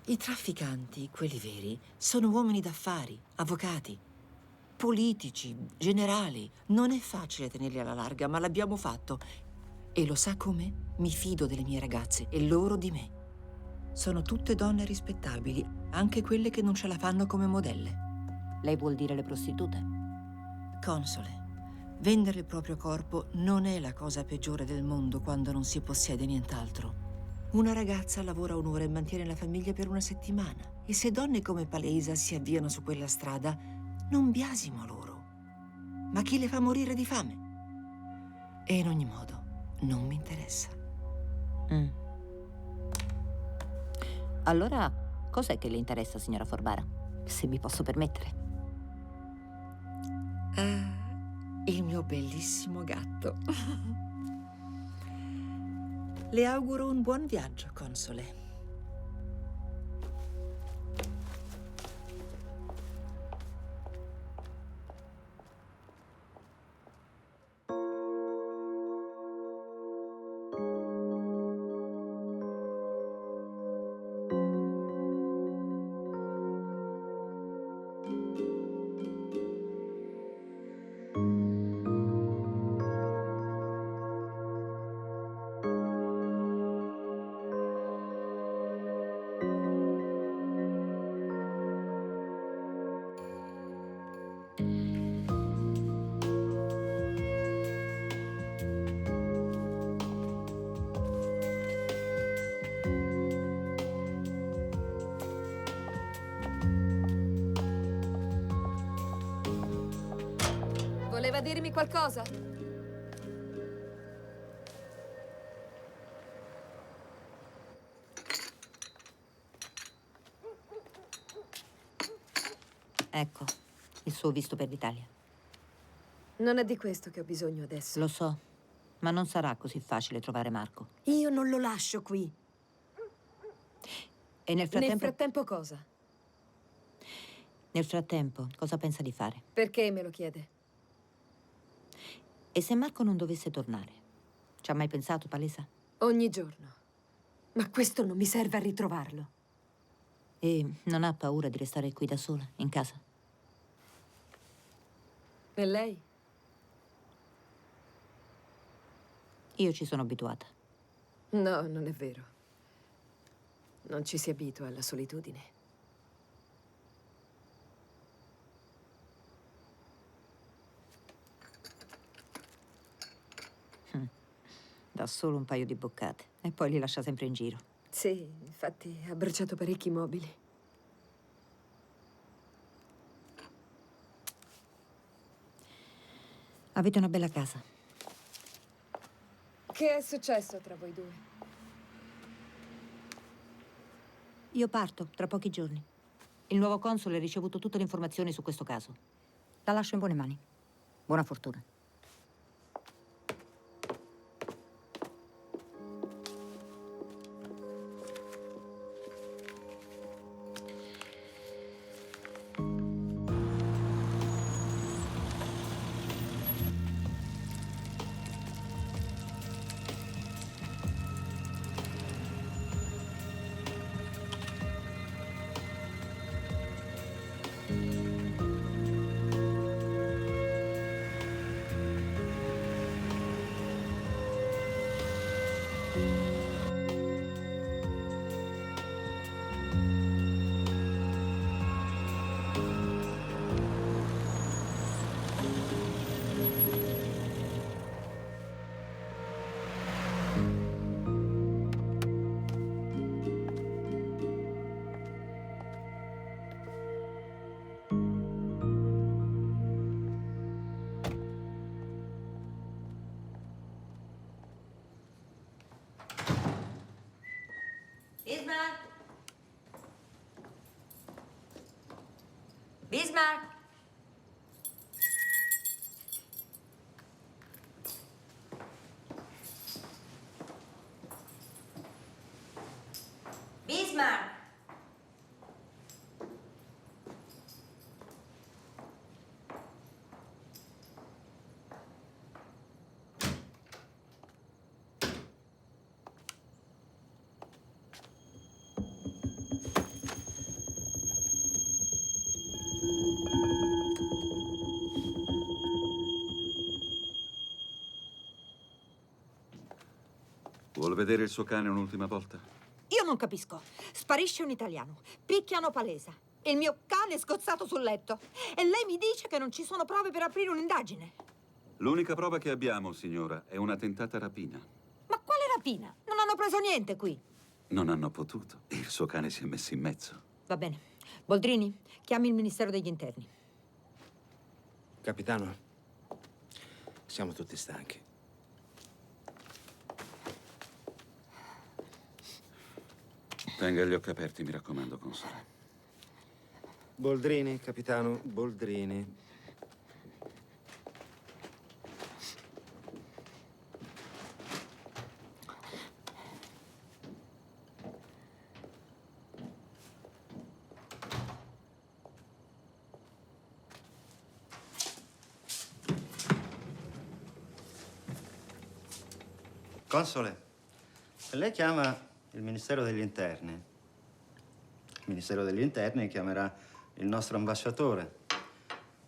I trafficanti, quelli veri, sono uomini d'affari, avvocati, politici, generali. Non è facile tenerli alla larga, ma l'abbiamo fatto. E lo sa come? Mi fido delle mie ragazze e loro di me. Sono tutte donne rispettabili, anche quelle che non ce la fanno come modelle. Lei vuol dire le prostitute? Console, vendere il proprio corpo non è la cosa peggiore del mondo quando non si possiede nient'altro. Una ragazza lavora un'ora e mantiene la famiglia per una settimana. E se donne come Palesa si avviano su quella strada, non biasimo loro. Ma chi le fa morire di fame? E in ogni modo, non mi interessa. Allora, cos'è che le interessa, signora Forbara? Se mi posso permettere. Il mio bellissimo gatto. Le auguro un buon viaggio, Console. Voleva dirmi qualcosa? Ecco, il suo visto per l'Italia. Non è di questo che ho bisogno adesso. Lo so, ma non sarà così facile trovare Marco. Io non lo lascio qui. E nel frattempo... Nel frattempo cosa? Nel frattempo, cosa pensa di fare? Perché me lo chiede? E se Marco non dovesse tornare? Ci ha mai pensato, Palesa? Ogni giorno. Ma questo non mi serve a ritrovarlo. E non ha paura di restare qui da sola, in casa? E lei? Io ci sono abituata. No, non è vero. Non ci si abitua alla solitudine. Dà solo un paio di boccate e poi li lascia sempre in giro. Sì, infatti ha bruciato parecchi mobili. Avete una bella casa. Che è successo tra voi due? Io parto tra pochi giorni. Il nuovo console ha ricevuto tutte le informazioni su questo caso. La lascio in buone mani. Buona fortuna. Bismarck! Bismarck! Bismarck! vedere il suo cane un'ultima volta? Io non capisco. Sparisce un italiano, picchiano Palesa. Il mio cane è scozzato sul letto. E lei mi dice che non ci sono prove per aprire un'indagine. L'unica prova che abbiamo, signora, è una tentata rapina. Ma quale rapina? Non hanno preso niente qui. Non hanno potuto. Il suo cane si è messo in mezzo. Va bene. Boldrini, chiami il Ministero degli Interni. Capitano, siamo tutti stanchi. Tenga gli occhi aperti, mi raccomando, console. Boldrini, capitano, Boldrini. Console, lei chiama il Ministero degli Interni. Il Ministero degli Interni chiamerà il nostro ambasciatore,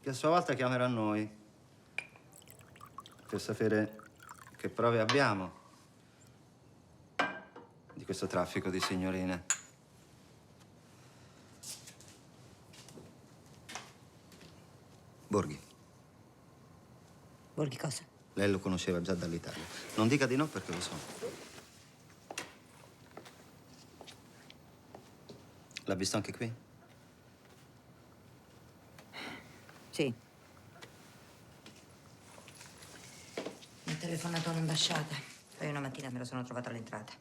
che a sua volta chiamerà noi per sapere che prove abbiamo di questo traffico di signorine. Borghi. Borghi cosa? Lei lo conosceva già dall'Italia. Non dica di no perché lo so. L'ha visto anche qui? Sì. Mi ha telefonato all'ambasciata. Poi una mattina me lo sono trovato all'entrata.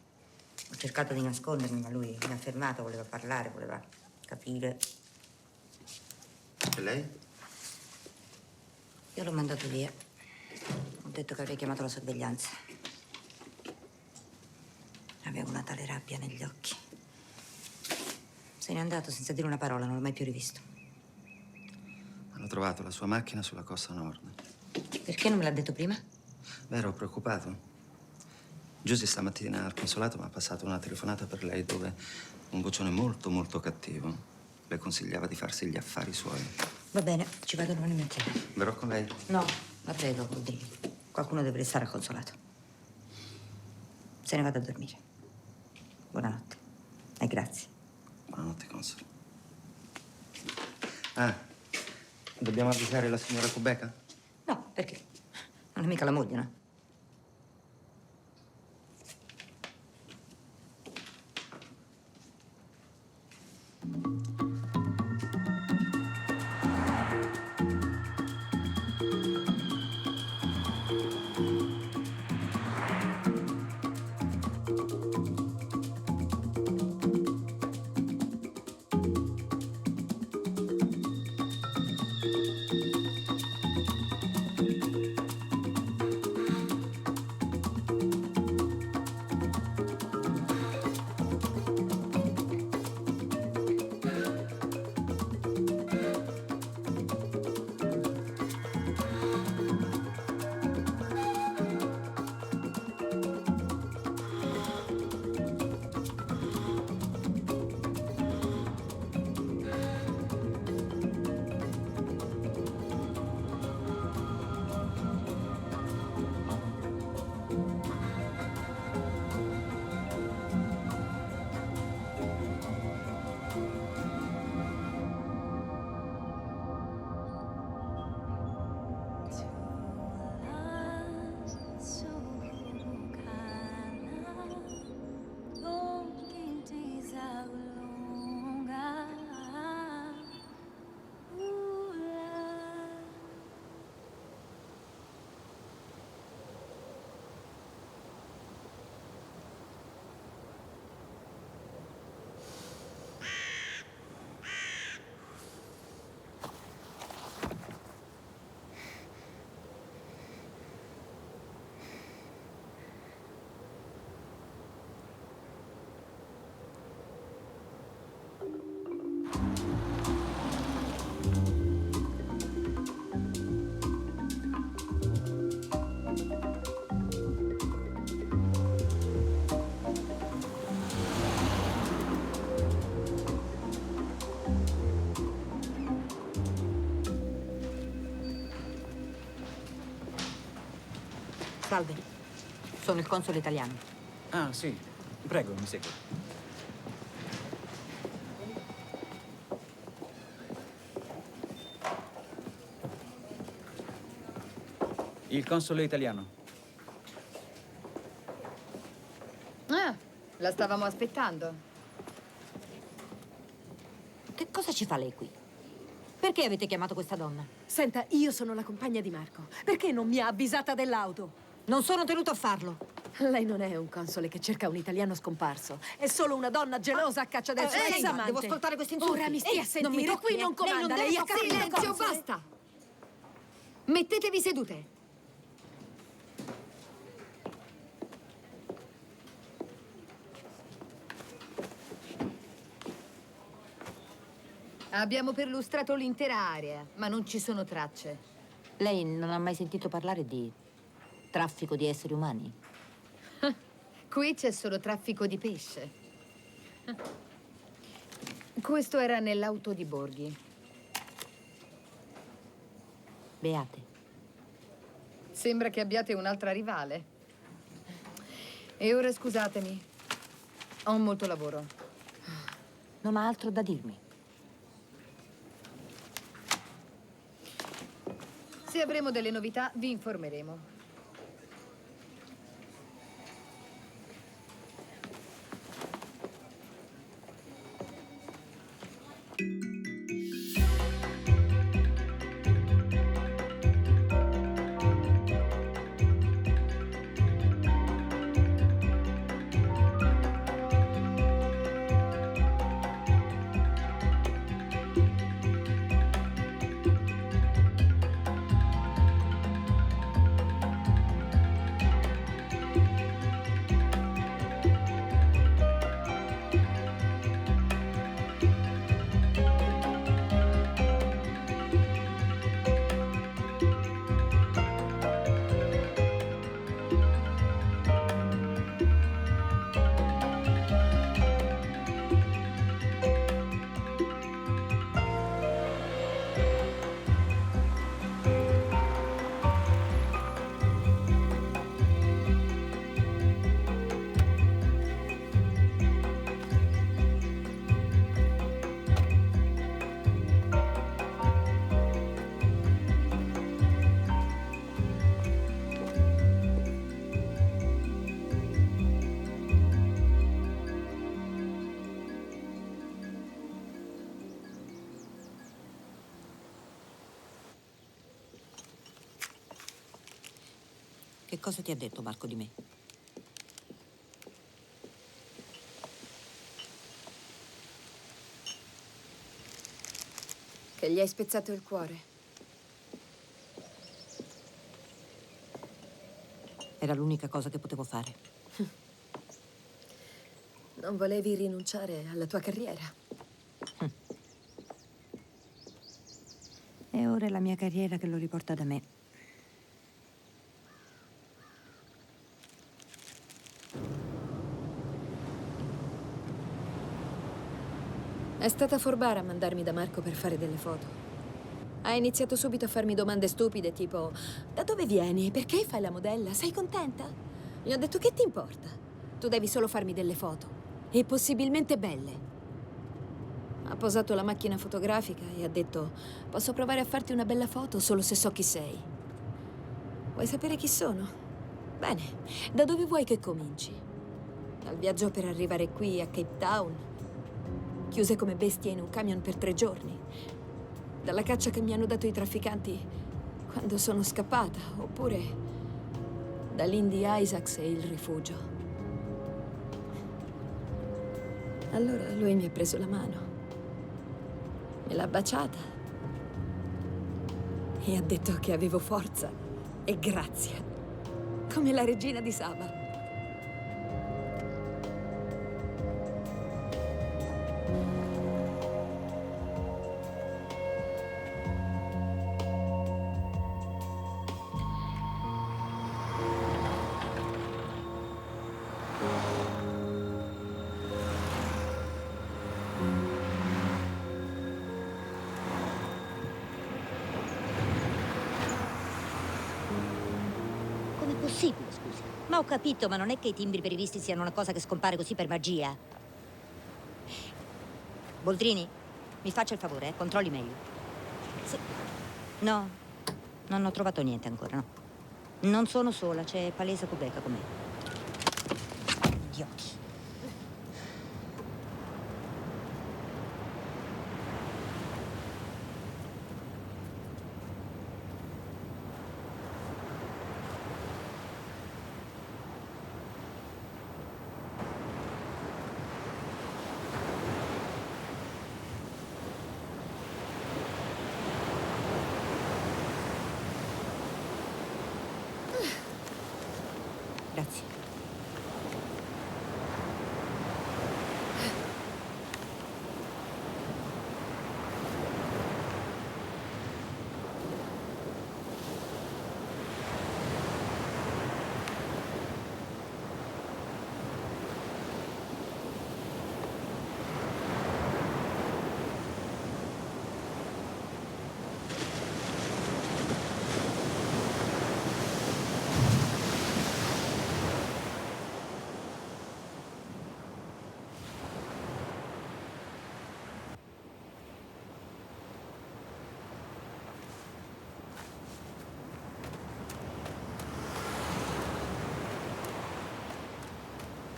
Ho cercato di nascondermi, ma lui mi ha fermato, voleva parlare, voleva capire. E lei? Io l'ho mandato via. Ho detto che avrei chiamato la sorveglianza. Avevo una tale rabbia negli occhi. Se n'è andato senza dire una parola, non l'ho mai più rivisto. Hanno trovato la sua macchina sulla costa nord. Perché non me l'ha detto prima? Beh, ero preoccupato. Giusy stamattina al consolato mi ha passato una telefonata per lei dove un vocione molto cattivo le consigliava di farsi gli affari suoi. Va bene, ci vado domani mattina. Verrò con lei? No, la prego, Boldrini. Qualcuno deve restare al consolato. Se ne vado a dormire. Buonanotte. E grazie. Buonanotte, console. Ah, dobbiamo avvisare la signora Kubeca? No, perché? Non è mica la moglie, no? Salve, sono il console italiano. Ah, sì. Prego, mi segua. Il console italiano. Ah, la stavamo aspettando. Che cosa ci fa lei qui? Perché avete chiamato questa donna? Senta, io sono la compagna di Marco. Perché non mi ha avvisata dell'auto? Non sono tenuto a farlo. Lei non è un console che cerca un italiano scomparso. È solo una donna gelosa a caccia del suo ex-amante. Devo ascoltare questi insulti. Ora mi stia a non mi sentire. tocchi, Qui non comanda, lei ha capito? Silenzio, console? basta! Mettetevi sedute. Abbiamo perlustrato l'intera area, ma non ci sono tracce. Lei non ha mai sentito parlare di traffico di esseri umani? Qui c'è solo traffico di pesce. Questo era nell'auto di Borghi. Beate. Sembra che abbiate un'altra rivale. E ora scusatemi, ho molto lavoro. Non ha altro da dirmi. Se avremo delle novità, vi informeremo. Che cosa ti ha detto Marco di me? Che gli hai spezzato il cuore. Era l'unica cosa che potevo fare. Non volevi rinunciare alla tua carriera? E ora è la mia carriera che lo riporta da me. È stata furbara a mandarmi da Marco per fare delle foto. Ha iniziato subito a farmi domande stupide, tipo: da dove vieni? Perché fai la modella? Sei contenta? Gli ho detto: che ti importa? Tu devi solo farmi delle foto. E possibilmente belle. Ha posato la macchina fotografica e ha detto: posso provare a farti una bella foto solo se so chi sei. Vuoi sapere chi sono? Bene, da dove vuoi che cominci? Dal viaggio per arrivare qui a Cape Town, chiuse come bestie in un camion per 3 giorni. Dalla caccia che mi hanno dato i trafficanti quando sono scappata, oppure da Lindy Isaacs e il rifugio. Allora lui mi ha preso la mano, me l'ha baciata e ha detto che avevo forza e grazia, come la regina di Saba. Com'è possibile, scusa? scusi. Ma ho capito, ma non è che i timbri per i visti siano una cosa che scompare così per magia. Boldrini, mi faccia il favore, controlli meglio. Sì. No, non ho trovato niente ancora, no. Non sono sola, c'è Palesa Kubeka con me. Idioti. Grazie.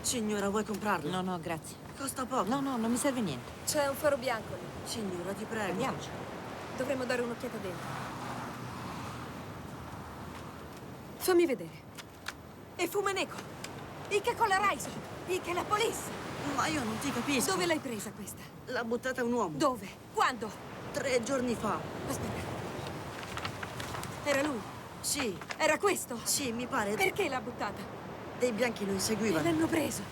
Signora, vuoi comprarlo? No, no, grazie. Costa poco. No, no, non mi serve niente. C'è un faro bianco lì. Signora, ti prego. Andiamoci. Dovremmo dare un'occhiata dentro. Fammi vedere. E Fumeneco. E che con la Raisa. E che la Police. Ma io non ti capisco. Dove l'hai presa questa? L'ha buttata un uomo. Dove? Quando? 3 giorni fa. Aspetta. Era lui? Sì. Era questo? Sì, mi pare. Perché l'ha buttata? Dei bianchi lo E inseguivano. l'hanno preso.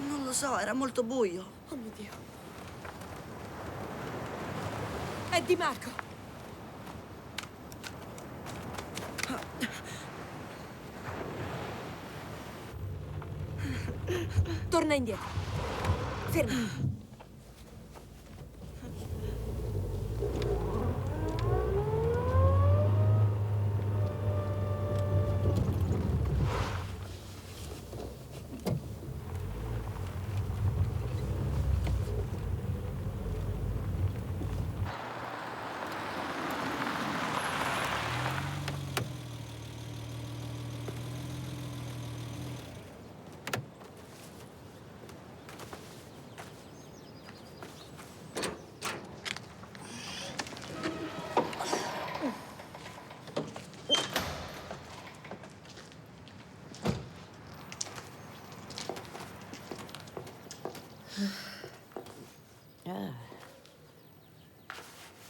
Non lo so, era molto buio. Oh mio Dio. È Di Marco. Torna indietro. Ferma.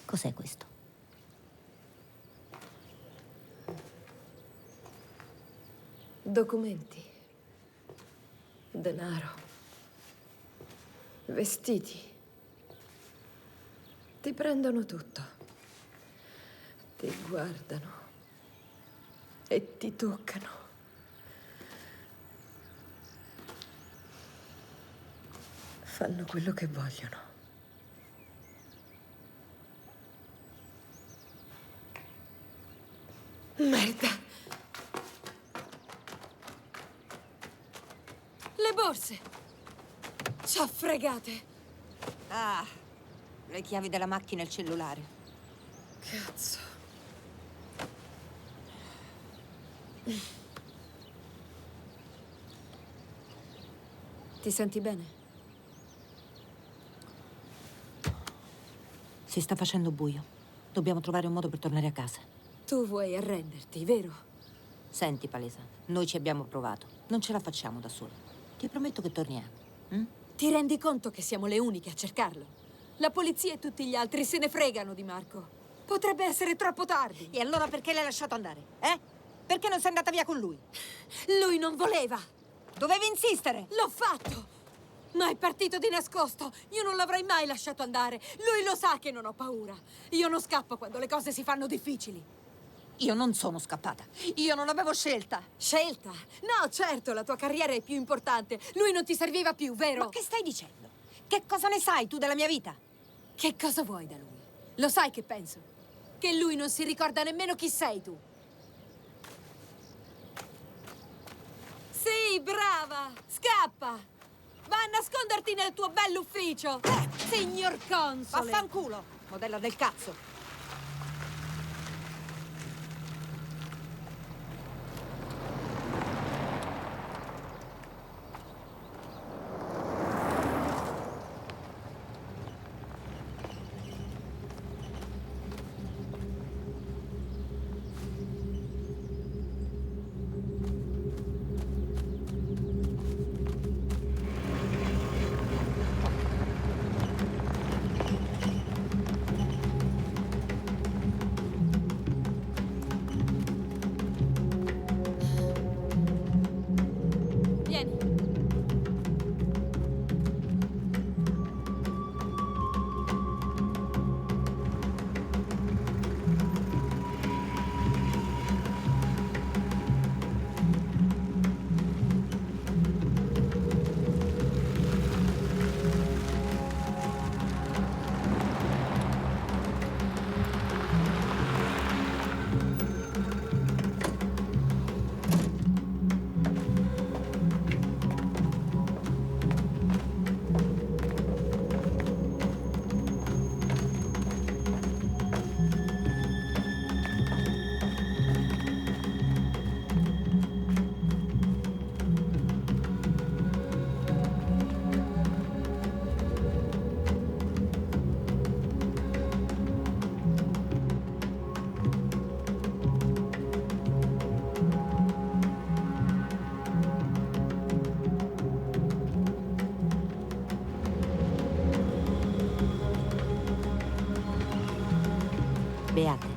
Cos'è questo? Documenti. Denaro. Vestiti. Ti prendono tutto. Ti guardano. E ti toccano. Fanno quello che vogliono. Merda! Le borse! Ci ha fregate! Ah, le chiavi della macchina e il cellulare. Cazzo. Ti senti bene? Si sta facendo buio. Dobbiamo trovare un modo per tornare a casa. Tu vuoi arrenderti, vero? Senti, Palesa, noi ci abbiamo provato. Non ce la facciamo da soli. Ti prometto che torniamo. Ti rendi conto che siamo le uniche a cercarlo? La polizia e tutti gli altri se ne fregano di Marco. Potrebbe essere troppo tardi. E allora perché l'hai lasciato andare? Perché non sei andata via con lui? Lui non voleva. Dovevi insistere. L'ho fatto. Ma è partito di nascosto. Io non l'avrei mai lasciato andare. Lui lo sa che non ho paura. Io non scappo quando le cose si fanno difficili. Io non sono scappata. Io non avevo scelta. Scelta? No, certo, la tua carriera è più importante. Lui non ti serviva più, vero? Ma che stai dicendo? Che cosa ne sai tu della mia vita? Che cosa vuoi da lui? Lo sai che penso? Che lui non si ricorda nemmeno chi sei tu. Sì, brava! Scappa! Va a nasconderti nel tuo bell'ufficio! Signor console! Vaffanculo, modella del cazzo! Vieni. Beate.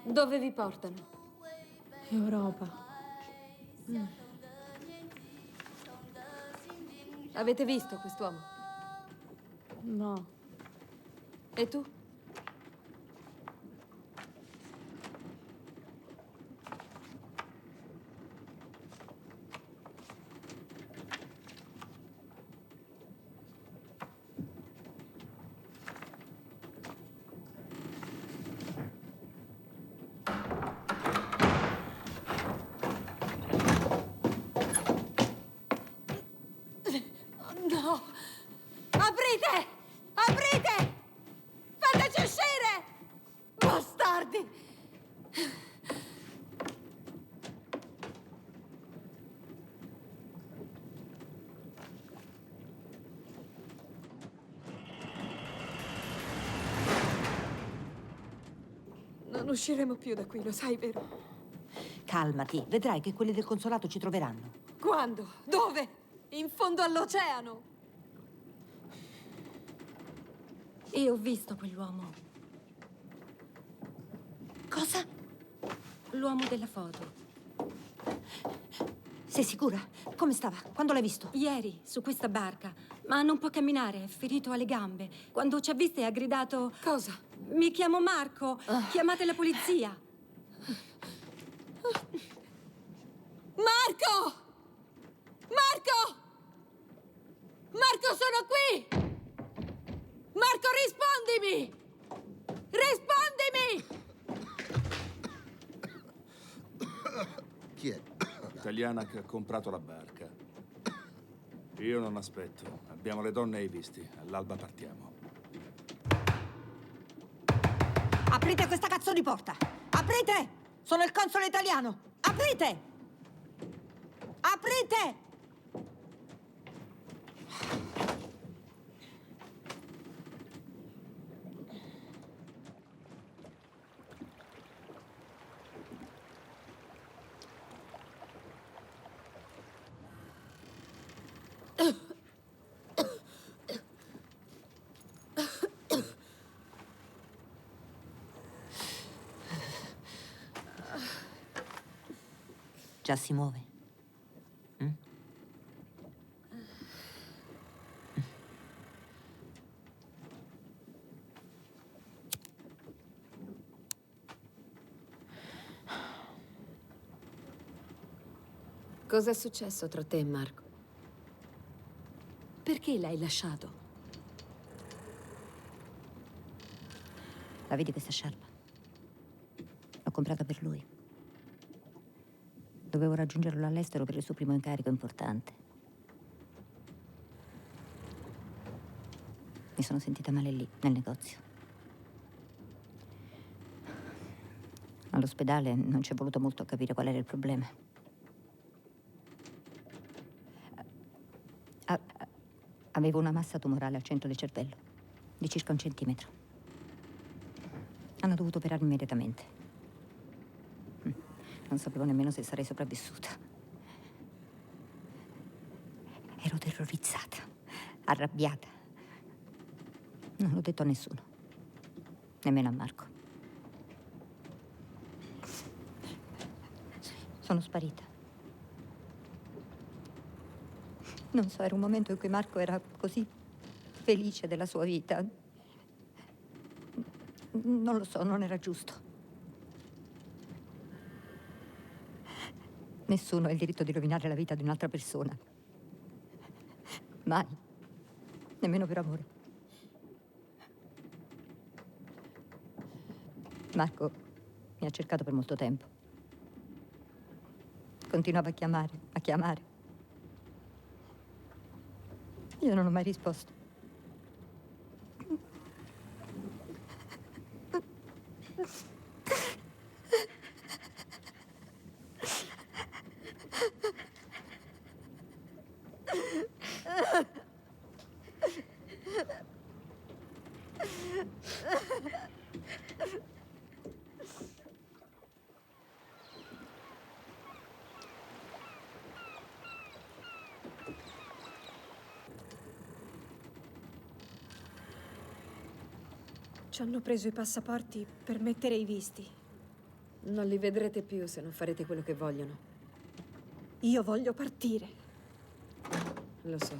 Dove vi portano? Europa. Avete visto quest'uomo? No. E tu? No! Aprite! Aprite! Fateci uscire! Bastardi! Non usciremo più da qui, lo sai, vero? Calmati, vedrai che quelli del consolato ci troveranno. Quando? Dove? In fondo all'oceano! Io ho visto quell'uomo. Cosa? L'uomo della foto. Sei sicura? Come stava? Quando l'hai visto? Ieri, su questa barca. Ma non può camminare, è ferito alle gambe. Quando ci ha viste ha gridato... Cosa? Mi chiamo Marco, chiamate la polizia. Marco! Marco! Marco, sono qui! chi è? Italiana che ha comprato la barca. Io non aspetto. Abbiamo le donne e i visti. All'alba partiamo. Aprite questa cazzo di porta! Aprite! Sono il console italiano! Aprite! Aprite! Già si muove. Cos'è successo tra te e Marco? Perché l'hai lasciato? La vedi questa sciarpa? L'ho comprata per lui. Dovevo raggiungerlo all'estero per il suo primo incarico importante. Mi sono sentita male lì, nel negozio. All'ospedale non ci è voluto molto a capire qual era il problema. Avevo una massa tumorale al centro del cervello, di circa 1 centimetro. Hanno dovuto operarmi immediatamente. Non sapevo nemmeno se sarei sopravvissuta. Ero terrorizzata, arrabbiata. Non l'ho detto a nessuno, nemmeno a Marco. Sono sparita. Non so, era un momento in cui Marco era così felice della sua vita. Non lo so, non era giusto. Nessuno ha il diritto di rovinare la vita di un'altra persona. Mai. Nemmeno per amore. Marco mi ha cercato per molto tempo. Continuava a chiamare. Io non ho mai risposto. Ci hanno preso i passaporti per mettere i visti. Non li vedrete più se non farete quello che vogliono. Io voglio partire. Lo so.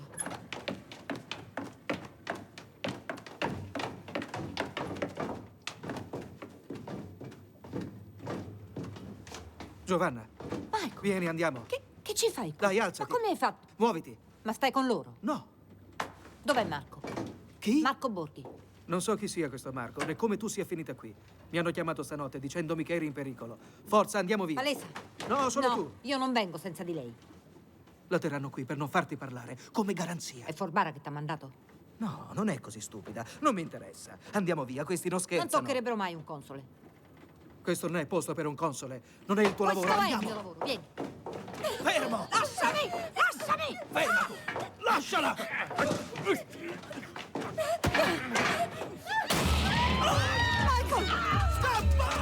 Giovanna. Marco. Vieni, andiamo. Che ci fai qui? Dai, alzati. Ma come hai fatto? Muoviti. Ma stai con loro? No. Dov'è Marco? Chi? Marco Borghi. Non so chi sia questo Marco, né come tu sia finita qui. Mi hanno chiamato stanotte dicendomi che eri in pericolo. Forza, andiamo via. Palesa. No, solo no, tu. Io non vengo senza di lei. La terranno qui per non farti parlare, come garanzia. È Forbara che t'ha mandato? No, non è così stupida. Non mi interessa. Andiamo via, questi non scherzano. Non toccherebbero mai un console. Questo non è posto per un console. Non è il tuo Questo lavoro. è Andiamo. il mio lavoro, vieni. Fermo! Lasciami! Lasciami! Ferma tu! Lasciala! Michael! Scappa!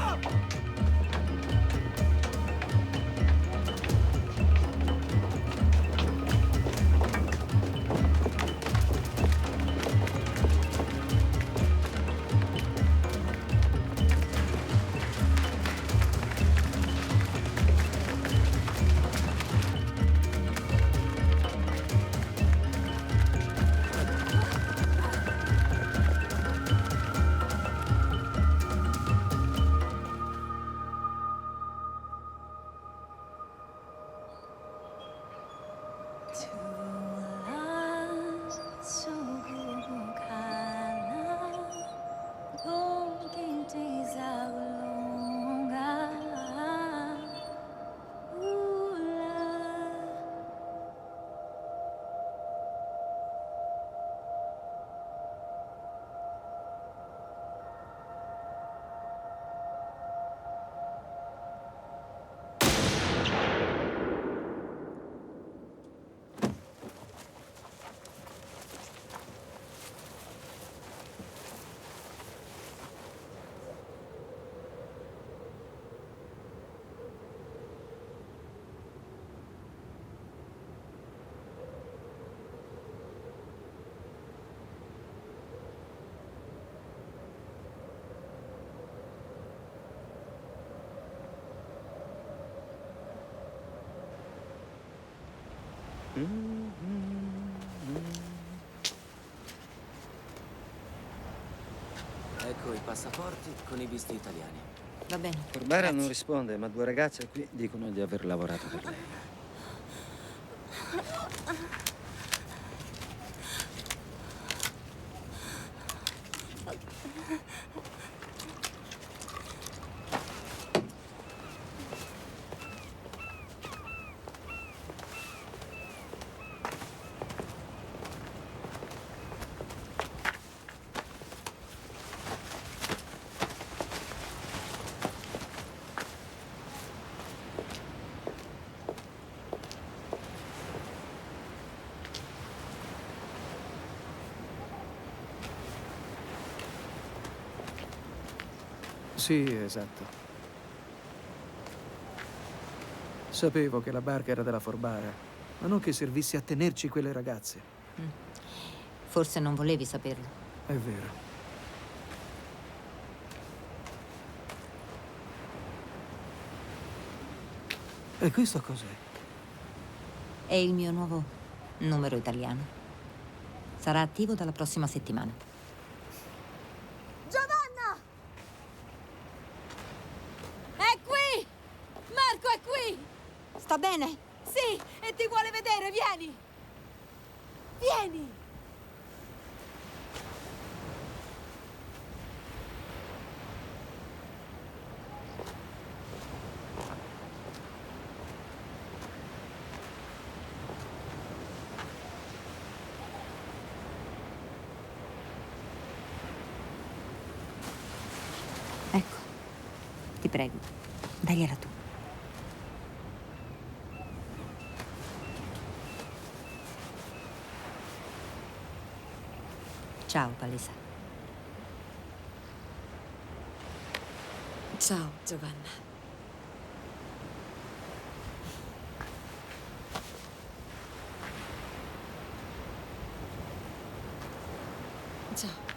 Ecco i passaporti con i visti italiani. Va bene. Forbara non risponde, ma 2 ragazze qui dicono di aver lavorato per lei. Sì, esatto. Sapevo che la barca era della Forbara, ma non che servisse a tenerci quelle ragazze. Forse non volevi saperlo. È vero. E questo cos'è? È il mio nuovo numero italiano. Sarà attivo dalla prossima settimana. Giovanna! È qui! Marco è qui! Sta bene? Sì, e ti vuole vedere, vieni! Vieni! Ecco, ti prego, dagliela tu. Ciao, Palesa. Ciao, Giovanna. Ciao.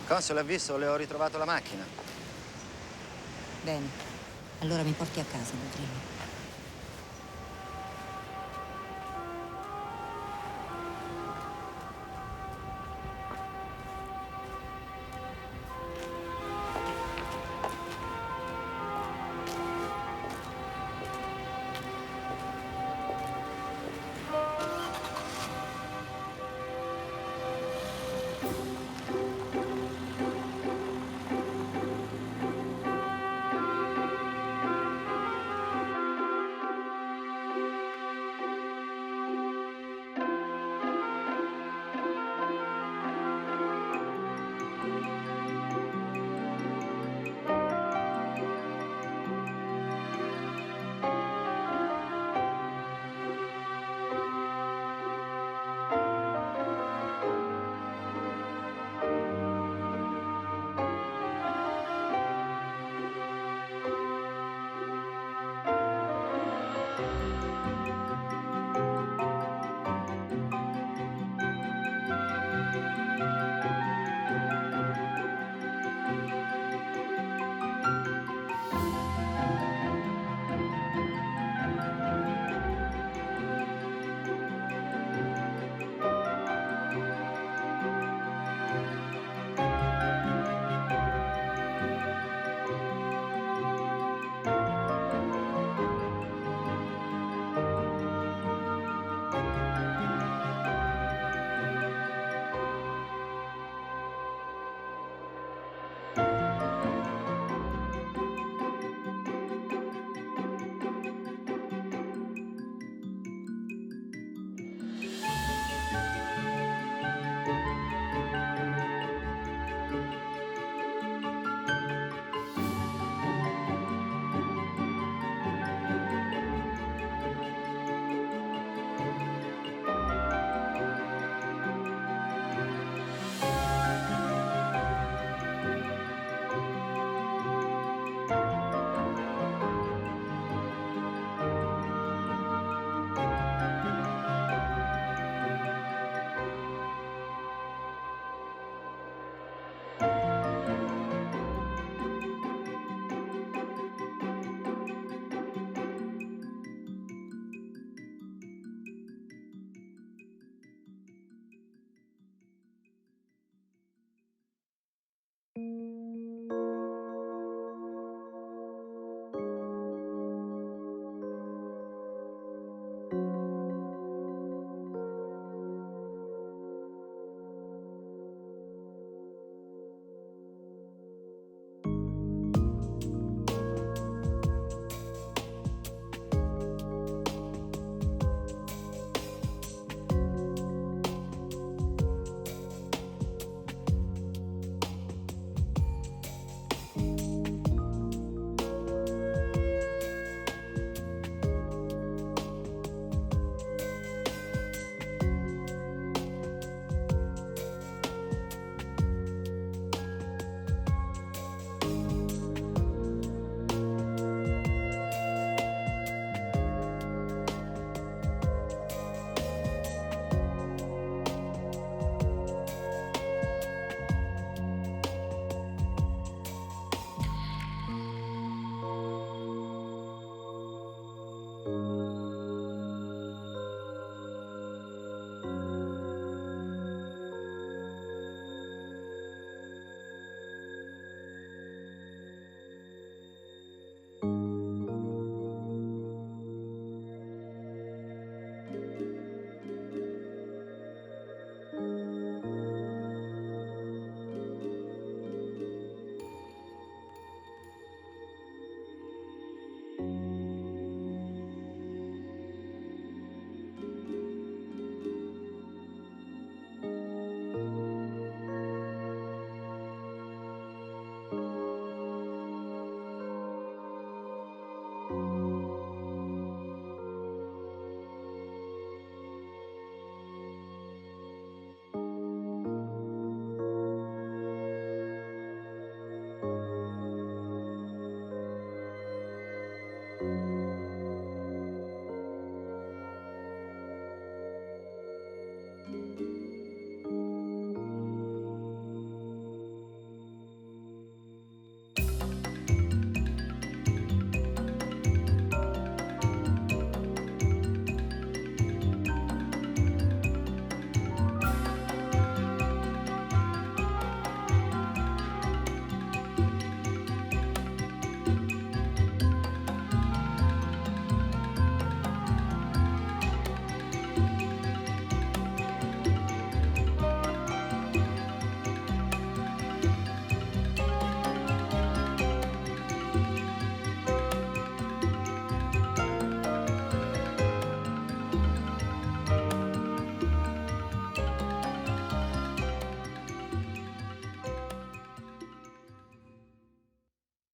Console, ha visto? Le ho ritrovato la macchina. Bene. Allora mi porti a casa, Rodrigo.